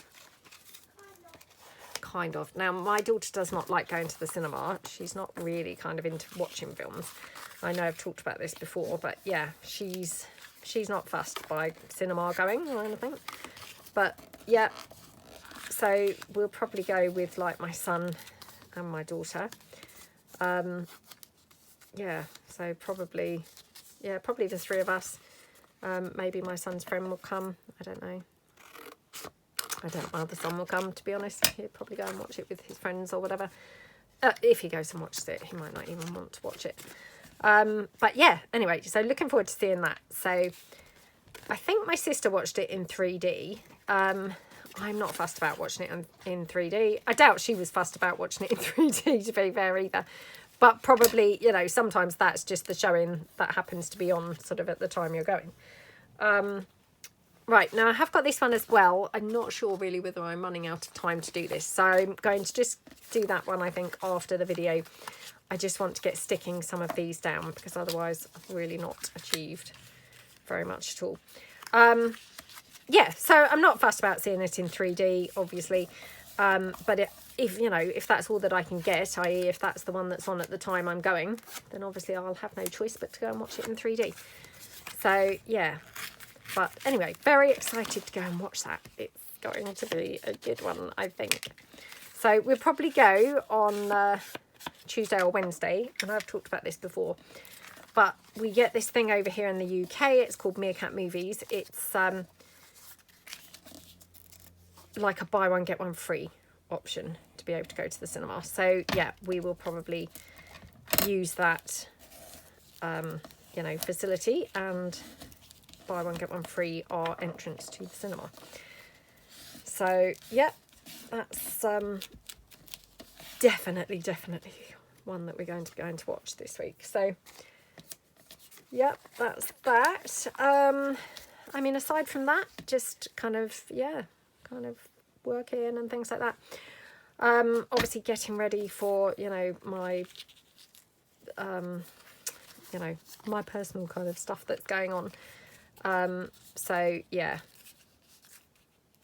Kind of. Now, my daughter does not like going to the cinema. She's not really kind of into watching films. I know I've talked about this before, but yeah, she's not fussed by cinema going or anything. But yeah, so we'll probably go with like my son and my daughter. Yeah, so probably the three of us. Maybe my son's friend will come. I don't know. I don't know, my other son will come, to be honest. He'll probably go and watch it with his friends or whatever. If he goes and watches it, he might not even want to watch it. But yeah, anyway, so looking forward to seeing that. So I think my sister watched it in 3D. I'm not fussed about watching it in 3D. I doubt she was fussed about watching it in 3D, to be fair, either. But probably, you know, sometimes that's just the showing that happens to be on sort of at the time you're going. Right, now I have got this one as well. I'm not sure really whether I'm running out of time to do this. So I'm going to just do that one, I think, after the video. I just want to get sticking some of these down because otherwise I've really not achieved very much at all. Yeah, so I'm not fussed about seeing it in 3D, obviously. But if that's all that I can get, i.e. if that's the one that's on at the time I'm going, then obviously I'll have no choice but to go and watch it in 3D. So, yeah. But anyway, very excited to go and watch that. It's going to be a good one, I think. So we'll probably go on Tuesday or Wednesday. And I've talked about this before. But we get this thing over here in the UK. It's called Meerkat Movies. It's like a buy one, get one free option to be able to go to the cinema. So, yeah, we will probably use that, you know, facility and buy one, get one free our entrance to the cinema. So, yeah, that's definitely one that we're going to watch this week. So, yeah, that's that. I mean, aside from that, just kind of working and things like that. Obviously getting ready for, you know, my my personal kind of stuff that's going on. So yeah,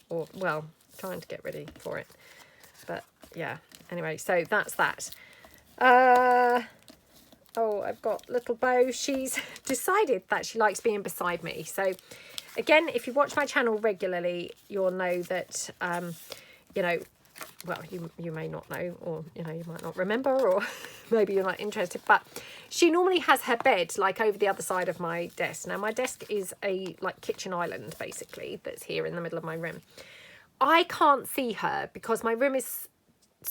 or well, trying to get ready for it, but yeah, anyway, so that's that. Oh, I've got little Bo. She's decided that she likes being beside me. So again, if you watch my channel regularly, you'll know that you know, well, you may not know, or you know, you might not remember, or maybe you're not interested, but she normally has her bed like over the other side of my desk. Now my desk is a like kitchen island basically that's here in the middle of my room. I can't see her because my room is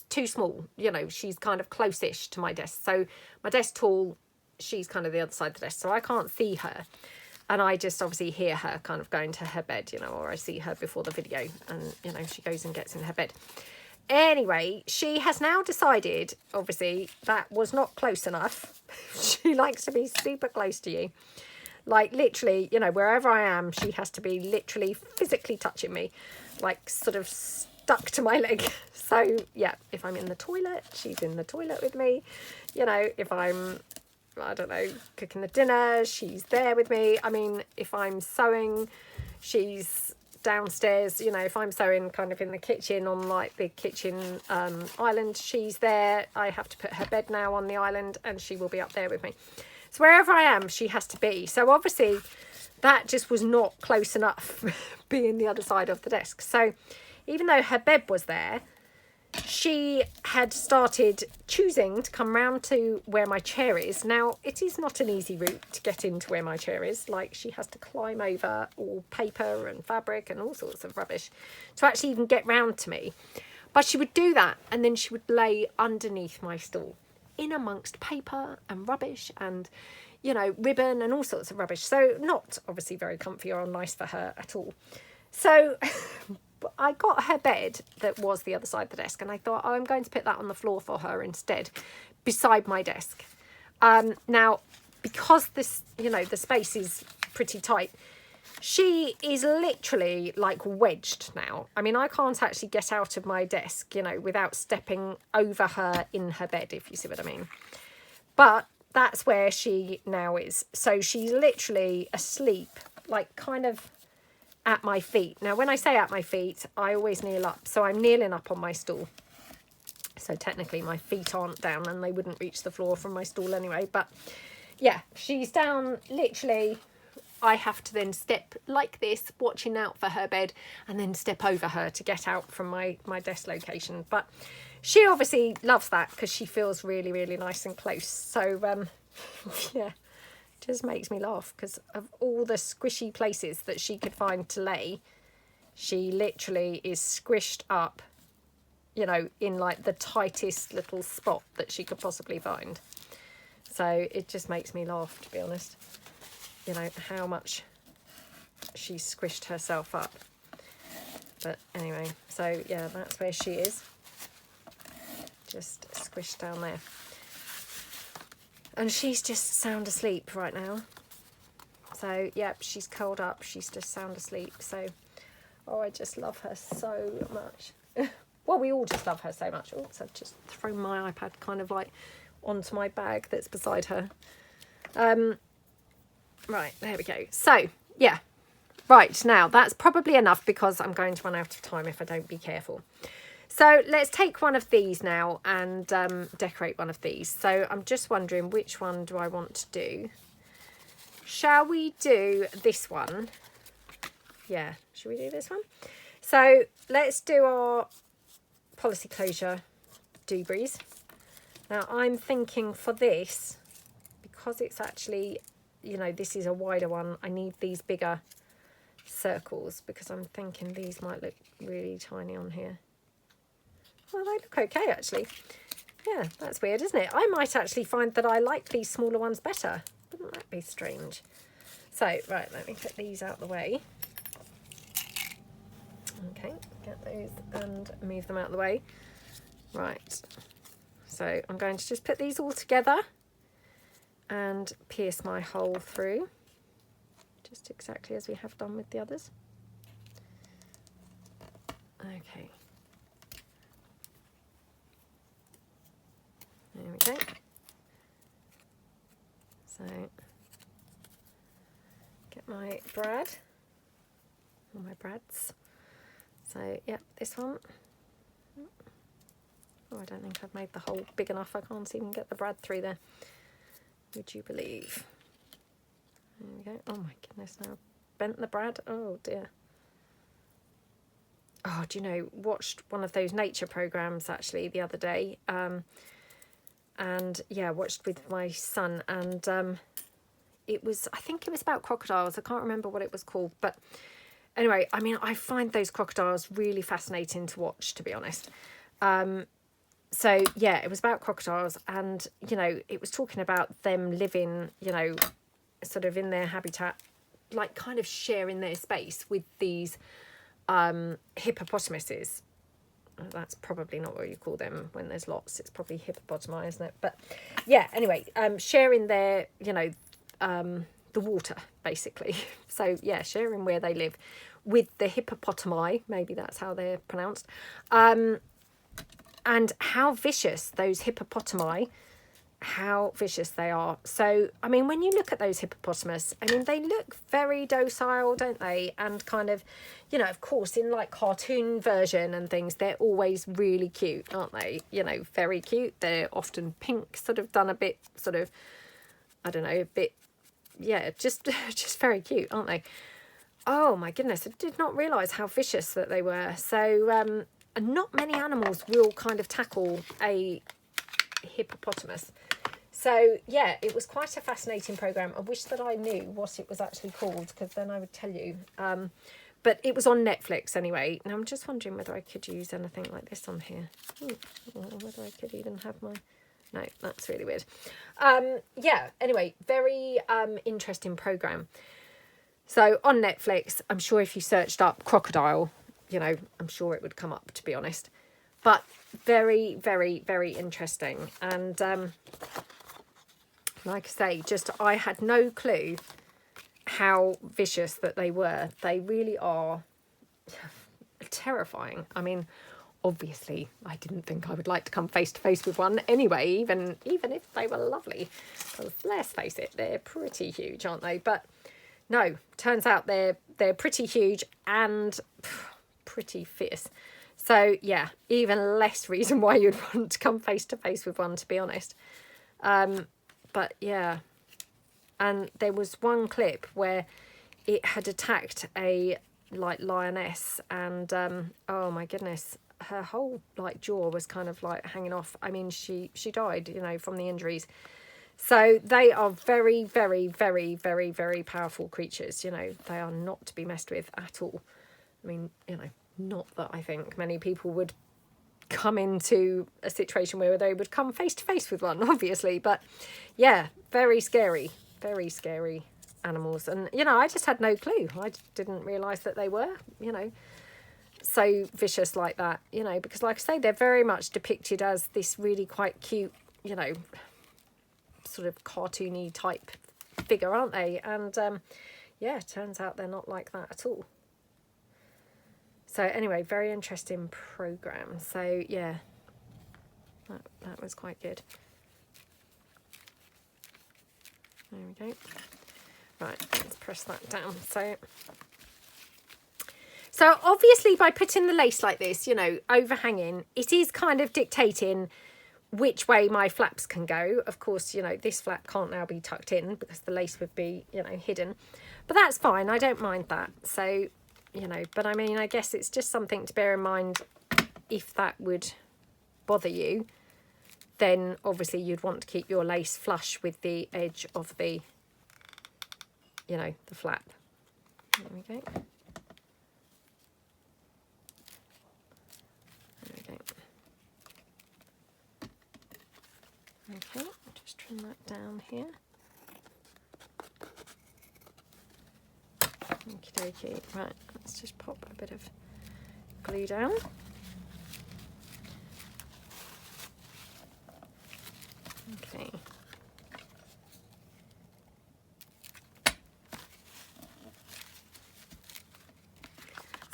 too small, you know, she's kind of close-ish to my desk, so my desk's tall, she's kind of the other side of the desk, so I can't see her, and I just obviously hear her kind of going to her bed, you know, or I see her before the video and you know she goes and gets in her bed. Anyway, she has now decided, obviously, that was not close enough. She likes to be super close to you. Like, literally, you know, wherever I am, she has to be literally physically touching me. Like, sort of stuck to my leg. So, yeah, if I'm in the toilet, she's in the toilet with me. You know, if I'm, I don't know, cooking the dinner, she's there with me. I mean, if I'm sewing, she's downstairs, you know, if I'm sewing kind of in the kitchen on like the kitchen island, she's there. I have to put her bed now on the island and she will be up there with me. So wherever I am, she has to be. So obviously that just was not close enough being the other side of the desk. So even though her bed was there, she had started choosing to come round to where my chair is. Now, it is not an easy route to get into where my chair is. Like, she has to climb over all paper and fabric and all sorts of rubbish to actually even get round to me. But she would do that, and then she would lay underneath my stool, in amongst paper and rubbish and, you know, ribbon and all sorts of rubbish. So not obviously very comfy or nice for her at all. So I got her bed that was the other side of the desk, and I thought, oh, I'm going to put that on the floor for her instead, beside my desk. Now, because this, you know, the space is pretty tight, she is literally like wedged now. I mean, I can't actually get out of my desk, you know, without stepping over her in her bed, if you see what I mean. But that's where she now is. So she's literally asleep, like kind of at my feet. Now, when I say at my feet, I always kneel up. So I'm kneeling up on my stool. So technically my feet aren't down and they wouldn't reach the floor from my stool anyway. But yeah, she's down literally. I have to then step like this, watching out for her bed, and then step over her to get out from my desk location. But she obviously loves that because she feels really, really nice and close. So, yeah, it just makes me laugh because of all the squishy places that she could find to lay, she literally is squished up, you know, in like the tightest little spot that she could possibly find. So it just makes me laugh, to be honest. You know, how much she squished herself up. But anyway, so yeah, that's where she is. Just squished down there. And she's just sound asleep right now. So, yep, she's curled up. She's just sound asleep. So, oh, I just love her so much. Well, we all just love her so much. Oh, so I've just thrown my iPad kind of like onto my bag that's beside her. Right, there we go. So, yeah. Right, now, that's probably enough because I'm going to run out of time if I don't be careful. So, let's take one of these now and decorate one of these. So, I'm just wondering which one do I want to do? Shall we do this one? Yeah, should we do this one? So, let's do our policy closure doobies. Now, I'm thinking for this, because it's actually, you know, this is a wider one, I need these bigger circles because I'm thinking these might look really tiny on here. Well, they look okay, actually. Yeah, that's weird, isn't it? I might actually find that I like these smaller ones better. Wouldn't that be strange? So, right, let me put these out the way. Okay, get those and move them out of the way. Right, so I'm going to just put these all together and pierce my hole through, just exactly as we have done with the others. Okay. There we go. So, get my brad, or my brads. So, yep, this one. Oh, I don't think I've made the hole big enough. I can't even get the brad through there. Would you believe? There we go. Oh my goodness, now I've bent the brad. Oh dear. Oh, do you know, watched one of those nature programs actually the other day. And yeah, watched with my son, and it was, I think it was about crocodiles. I can't remember what it was called, but anyway, I mean, I find those crocodiles really fascinating to watch, to be honest. So yeah, it was about crocodiles, and you know, it was talking about them living, you know, sort of in their habitat, like kind of sharing their space with these hippopotamuses. That's probably not what you call them when there's lots. It's probably hippopotami, isn't it? But yeah, anyway, sharing their, you know, the water, basically. So yeah, sharing where they live with the hippopotami, maybe that's how they're pronounced. And how vicious those hippopotami, how vicious they are. So, I mean, when you look at those hippopotamus, I mean, they look very docile, don't they? And kind of, you know, of course, in like cartoon version and things, they're always really cute, aren't they? You know, very cute. They're often pink, sort of done a bit, sort of, I don't know, a bit, yeah, just very cute, aren't they? Oh my goodness, I did not realise how vicious that they were. So, not many animals will kind of tackle a hippopotamus. So yeah, it was quite a fascinating program. I wish that I knew what it was actually called, because then I would tell you. But it was on Netflix anyway. Now I'm just wondering whether I could use anything like this on here. Or whether I could even have my... No, that's really weird. Yeah, anyway, very interesting program. So on Netflix, I'm sure if you searched up crocodile, you know, I'm sure it would come up, to be honest. But very, very, very interesting. And like I say, just I had no clue how vicious that they were. They really are terrifying. I mean, obviously, I didn't think I would like to come face to face with one anyway, even if they were lovely. Because let's face it, they're pretty huge, aren't they? But no, turns out they're pretty huge and pretty fierce. So yeah, even less reason why you'd want to come face to face with one, to be honest. But yeah, and there was one clip where it had attacked a like lioness, and oh my goodness, her whole like jaw was kind of like hanging off. I mean, she died, you know, from the injuries. So they are very, very, very, very, very powerful creatures. You know, they are not to be messed with at all. I mean, you know, not that I think many people would come into a situation where they would come face to face with one, obviously. But yeah, very scary animals. And, you know, I just had no clue. I didn't realise that they were, you know, so vicious like that, you know, because like I say, they're very much depicted as this really quite cute, you know, sort of cartoony type figure, aren't they? And yeah, turns out they're not like that at all. So anyway, very interesting program. So yeah, that was quite good. There we go. Right, let's press that down. So obviously by putting the lace like this, you know, overhanging, it is kind of dictating which way my flaps can go. Of course, you know, this flap can't now be tucked in because the lace would be, you know, hidden. But that's fine. I don't mind that. So, you know, but I mean, I guess it's just something to bear in mind. If that would bother you, then obviously you'd want to keep your lace flush with the edge of the, you know, the flap. There we go. There we go. Okay, I'll just trim that down here. Okie dokie. Right, let's just pop a bit of glue down. Okay.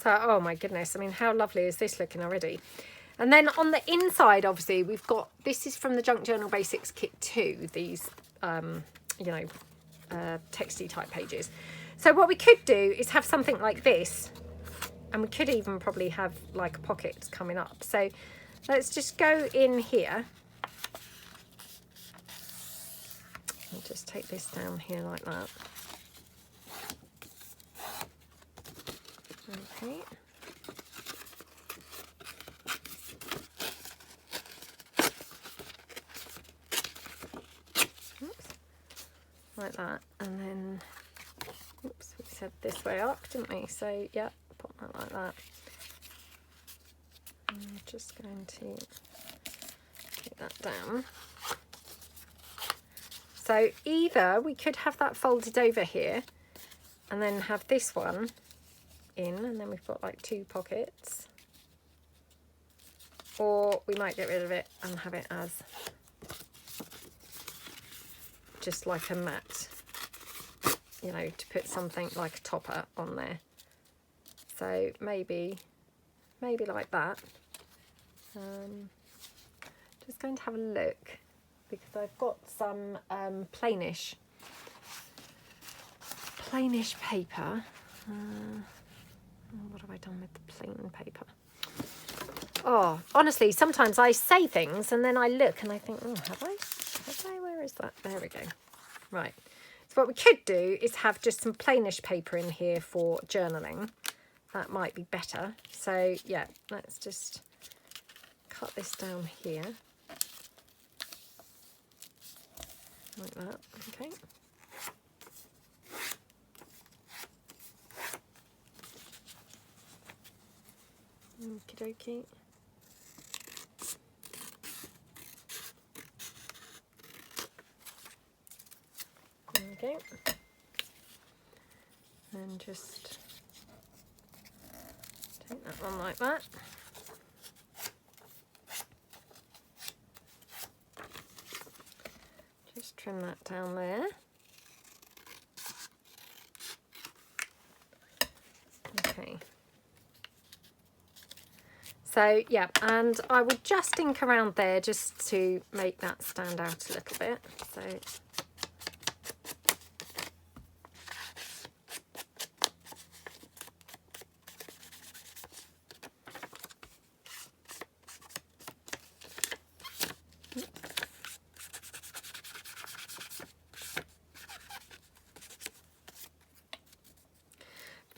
So, oh my goodness, I mean, how lovely is this looking already? And then on the inside, obviously, we've got, this is from the Junk Journal Basics Kit 2, these, you know, texty type pages. So what we could do is have something like this, and we could even probably have like pockets coming up. So let's just go in here. I'll just take this down here like that. Okay. Oops. Like that, and then, oops, we said this way up, didn't we? So yeah, pop that like that. I'm just going to take that down. So either we could have that folded over here and then have this one in, and then we've got like two pockets, or we might get rid of it and have it as just like a mat, you know, to put something like a topper on there. So maybe like that. Just going to have a look, because I've got some plainish paper. What have I done with the plain paper? Oh, honestly, sometimes I say things and then I look and I think, oh, have I? Where is that? There we go. Right. So what we could do is have just some plainish paper in here for journaling. That might be better. So yeah, let's just cut this down here. Like that, okay. Okie dokie. There we go. And just take that one like that. Just trim that down there. Okay. So yeah, and I will just ink around there just to make that stand out a little bit. So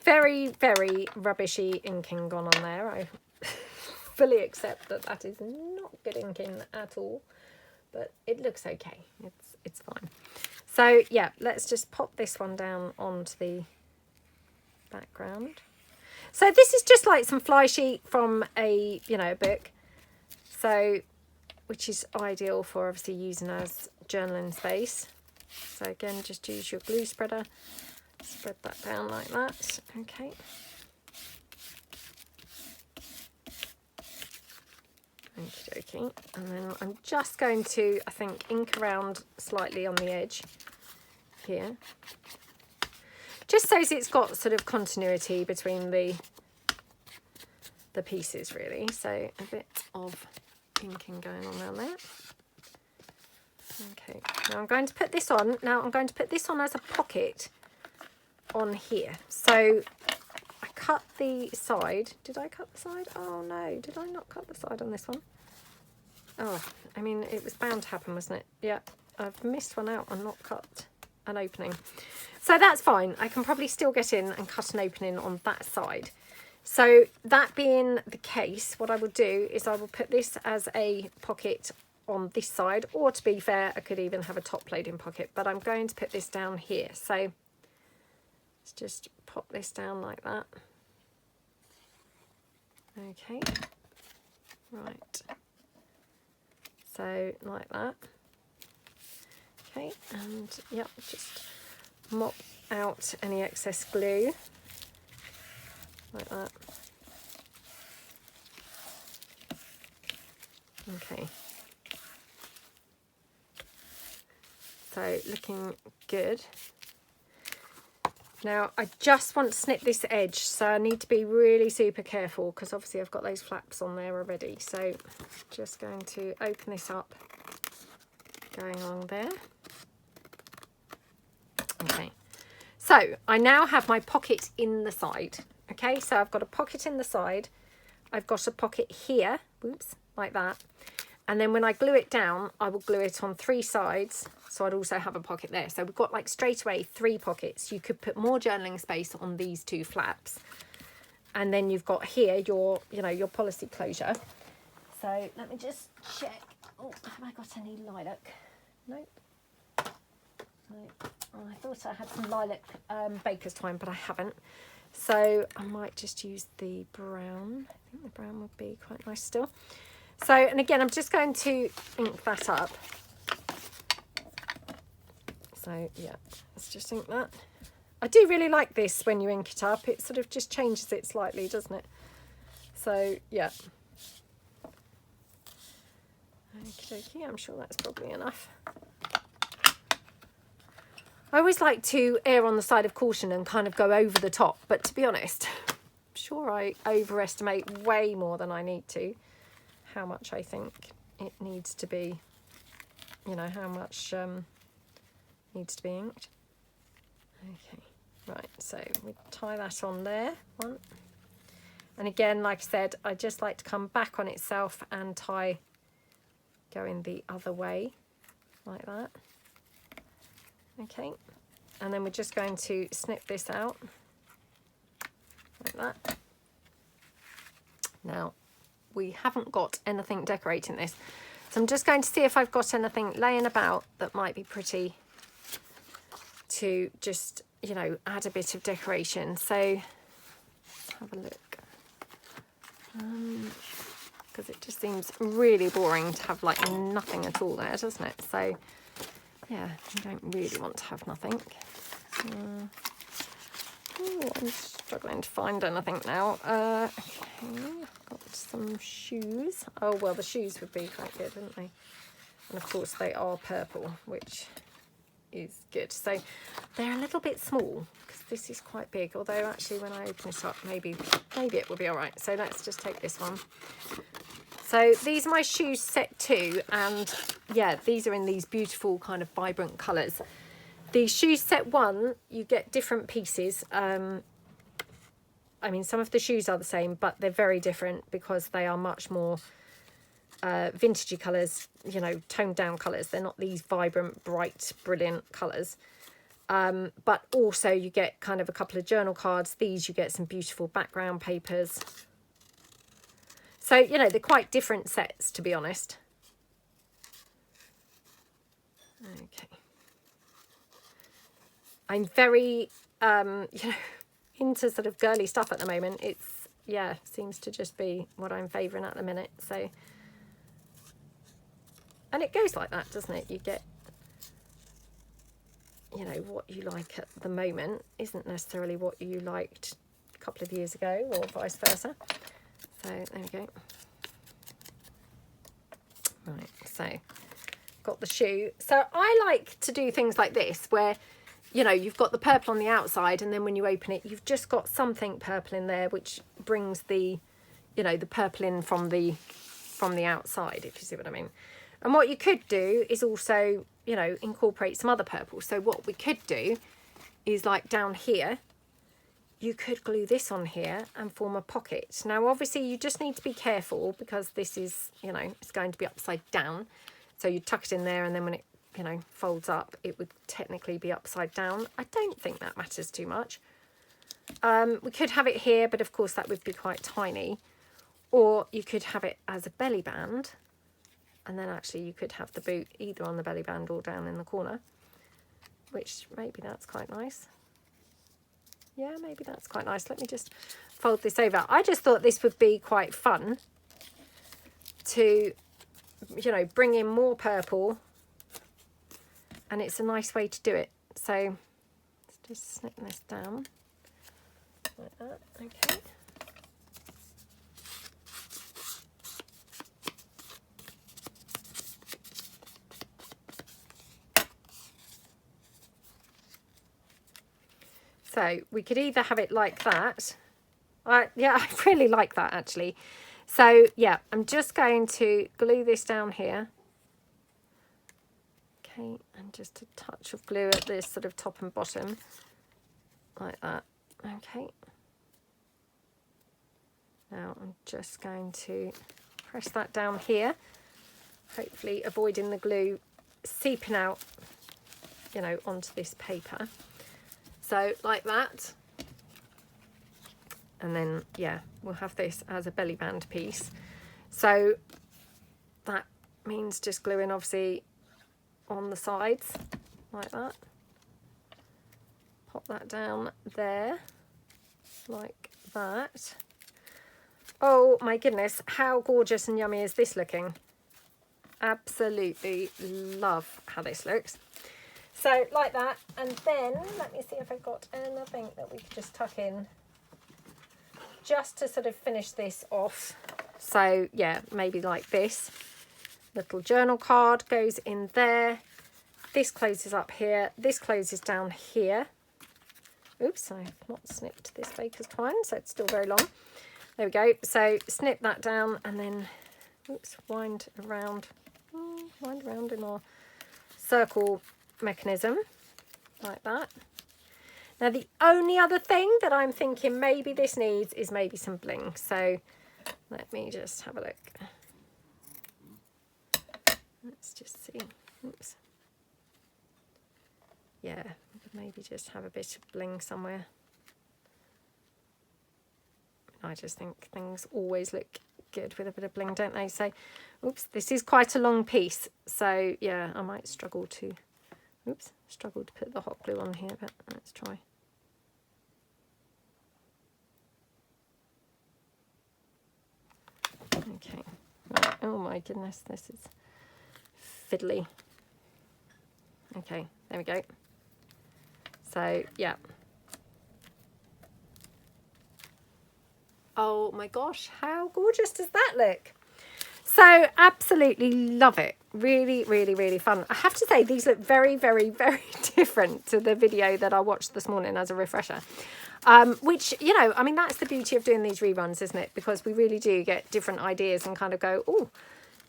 very, very rubbishy inking gone on there. I fully accept that that is not good inking at all, but it looks okay. It's fine. So yeah, let's just pop this one down onto the background. So this is just like some fly sheet from a, you know, book. So, which is ideal for obviously using as journaling space. So again, just use your glue spreader. Spread that down like that. Okay. Okie dokie. And then I'm just going to, I think, ink around slightly on the edge here. Just so it's got sort of continuity between the pieces, really. So a bit of inking going on around there. Okay. Now I'm going to put this on. Now I'm going to put this on as a pocket on here. So I cut the side. Did I cut the side? Oh no, did I not cut the side on this one? Oh, I mean, it was bound to happen, wasn't it? Yeah, I've missed one out and not cut an opening. So that's fine. I can probably still get in and cut an opening on that side. So that being the case, what I will do is I will put this as a pocket on this side, or to be fair, I could even have a top loading pocket, but I'm going to put this down here. So let's just pop this down like that. Okay, right, so like that. Okay, and yep, just mop out any excess glue like that. Okay, so looking good. Now I just want to snip this edge, so I need to be really super careful because obviously I've got those flaps on there already. So just going to open this up, going along there. Okay, so I now have my pocket in the side. Okay, so I've got a pocket in the side, I've got a pocket here, whoops, like that. And then when I glue it down, I will glue it on 3 sides. So I'd also have a pocket there. So we've got like straight away 3 pockets. You could put more journaling space on these 2 flaps. And then you've got here your, you know, your policy closure. So let me just check. Oh, have I got any lilac? Nope. Nope. Oh, I thought I had some lilac baker's twine, but I haven't. So I might just use the brown. I think the brown would be quite nice still. So, and again, I'm just going to ink that up. So, yeah, let's just ink that. I do really like this when you ink it up. It sort of just changes it slightly, doesn't it? So, yeah. Okie dokie, I'm sure that's probably enough. I always like to err on the side of caution and kind of go over the top. But to be honest, I'm sure I overestimate way more than I need to. How much I think it needs to be, you know, how much needs to be inked. Okay, right, so we tie that on there, one. And again, like I said, I just like to come back on itself and tie going the other way, like that. Okay, and then we're just going to snip this out, like that. Now, we haven't got anything decorating this. So I'm just going to see if I've got anything laying about that might be pretty to just, you know, add a bit of decoration. So let's have a look. Because it just seems really boring to have like nothing at all there, doesn't it? So yeah, you don't really want to have nothing. Oh, I'm struggling to find anything now. Okay, I've got some shoes. Oh, well, the shoes would be quite good, wouldn't they? And of course they are purple, which is good. So they're a little bit small because this is quite big, although actually when I open it up, maybe it will be all right. So let's just take this one. So these are my shoes set 2, and yeah, these are in these beautiful kind of vibrant colours. The shoes set 1, you get different pieces. I mean, some of the shoes are the same, but they're very different because they are much more vintagey colours, you know, toned down colours. They're not these vibrant, bright, brilliant colours. But also you get kind of a couple of journal cards. These you get some beautiful background papers. So, you know, they're quite different sets, to be honest. Okay. I'm very, you know, into sort of girly stuff at the moment. It's, yeah, seems to just be what I'm favouring at the minute. So, and it goes like that, doesn't it? You get, you know, what you like at the moment isn't necessarily what you liked a couple of years ago, or vice versa. So there we go. Right, so got the shoe. So I like to do things like this where, you know, you've got the purple on the outside, and then when you open it, you've just got something purple in there, which brings the, you know, the purple in from the outside, if you see what I mean. And what you could do is also, you know, incorporate some other purple. So what we could do is, like down here, you could glue this on here and form a pocket. Now, obviously, you just need to be careful because this is, you know, it's going to be upside down. So you tuck it in there, and then when it, you know, folds up, it would technically be upside down. I don't think that matters too much. We could have it here, but of course that would be quite tiny. Or you could have it as a belly band, and then actually you could have the boot either on the belly band or down in the corner, which maybe that's quite nice. Yeah, maybe that's quite nice. Let me just fold this over. I just thought this would be quite fun to, you know, bring in more purple, and it's a nice way to do it. So let's just snip this down like that. Okay. So we could either have it like that. Yeah, I really like that actually. So yeah, I'm just going to glue this down here. Okay, and just a touch of glue at this sort of top and bottom, like that. Okay. Now I'm just going to press that down here, hopefully avoiding the glue seeping out, you know, onto this paper. So like that, and then yeah, we'll have this as a belly band piece. So that means just gluing obviously on the sides like that. Pop that down there like that. Oh my goodness, how gorgeous and yummy is this looking? Absolutely love how this looks. So like that, and then let me see if I've got anything that we could just tuck in just to sort of finish this off. So yeah, maybe like this. Little journal card goes in there. This closes up here. This closes down here. Oops, I've not snipped this baker's twine, so it's still very long. There we go. So snip that down, and then oops, wind around in our circle mechanism like that. Now the only other thing that I'm thinking maybe this needs is maybe some bling. So let me just have a look. Let's just see. Oops. Yeah, maybe just have a bit of bling somewhere. I just think things always look good with a bit of bling, don't they? So, oops, this is quite a long piece. So, yeah, I might struggle to, struggle to put the hot glue on here, but let's try. Okay. Right. Oh my goodness, this is fiddly. Okay, there we go. So, yeah. Oh my gosh, how gorgeous does that look? So absolutely love it. Really, really, really fun. I have to say these look very, very, very different to the video that I watched this morning as a refresher. Which, you know, I mean, that's the beauty of doing these reruns, isn't it? Because we really do get different ideas and kind of go, oh,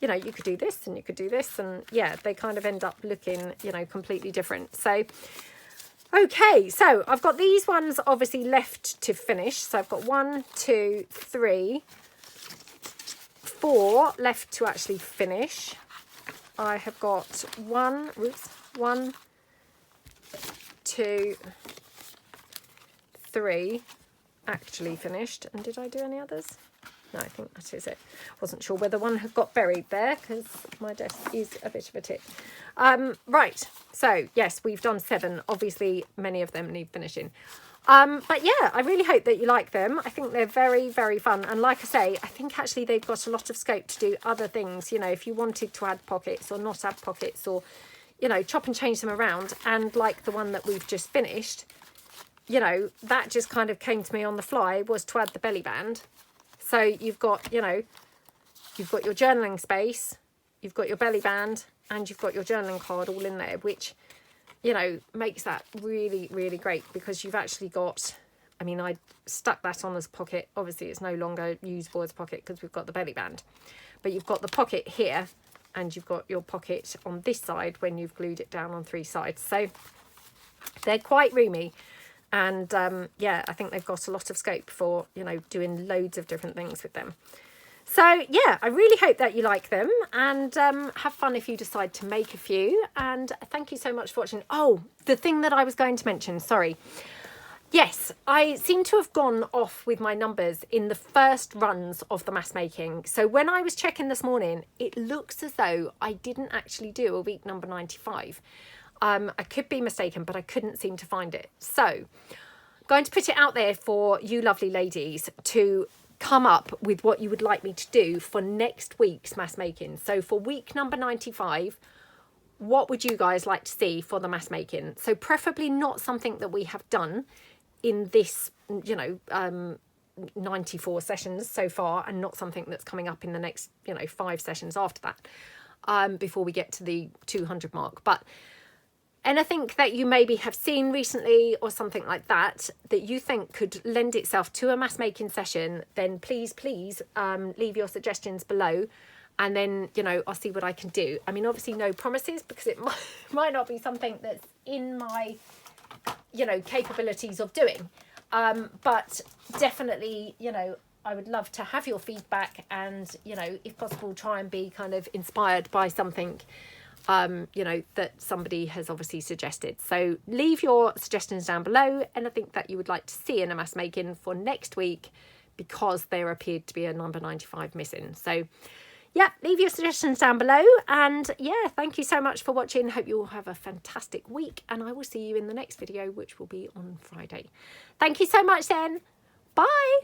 you know, you could do this and you could do this. And yeah, they kind of end up looking, you know, completely different. So, okay, so I've got these ones obviously left to finish. So I've got 1, 2, 3, 4 left to actually finish. I have got 1, 2, 3 actually finished. And did I do any others? No, I think that is it. Wasn't sure whether one had got buried there because my desk is a bit of a tip. Right, so yes, we've done 7. Obviously, many of them need finishing. But yeah, I really hope that you like them. I think they're very, very fun. And like I say, I think actually they've got a lot of scope to do other things. You know, if you wanted to add pockets or not add pockets or, you know, chop and change them around. And like the one that we've just finished, you know, that just kind of came to me on the fly, was to add the belly band. So you've got, you know, you've got your journaling space, you've got your belly band, and you've got your journaling card all in there, which, you know, makes that really, really great because you've actually got, I mean, I stuck that on as a pocket. Obviously, it's no longer usable as a pocket because we've got the belly band. But you've got the pocket here and you've got your pocket on this side when you've glued it down on 3 sides. So they're quite roomy. And yeah, I think they've got a lot of scope for, you know, doing loads of different things with them. So yeah, I really hope that you like them and have fun if you decide to make a few. And thank you so much for watching. Oh, the thing that I was going to mention, sorry. Yes, I seem to have gone off with my numbers in the first runs of the mass making. So when I was checking this morning, it looks as though I didn't actually do a week number 95. I could be mistaken, but I couldn't seem to find it. So I'm going to put it out there for you lovely ladies to come up with what you would like me to do for next week's mass making. So for week number 95, what would you guys like to see for the mass making? So preferably not something that we have done in this, you know, 94 sessions so far, and not something that's coming up in the next, you know, 5 sessions after that, before we get to the 200 mark. But anything that you maybe have seen recently or something like that that you think could lend itself to a mass making session, then please leave your suggestions below, and then, you know, I'll see what I can do. I mean, obviously no promises because it might not be something that's in my, you know, capabilities of doing, but definitely, you know, I would love to have your feedback and, you know, if possible, try and be kind of inspired by something you know, that somebody has obviously suggested. So leave your suggestions down below, anything that you would like to see in a mass making for next week, because there appeared to be a number 95 missing. So yeah, leave your suggestions down below, and yeah, thank you so much for watching. Hope you all have a fantastic week, and I will see you in the next video, which will be on Friday. Thank you so much then. Bye.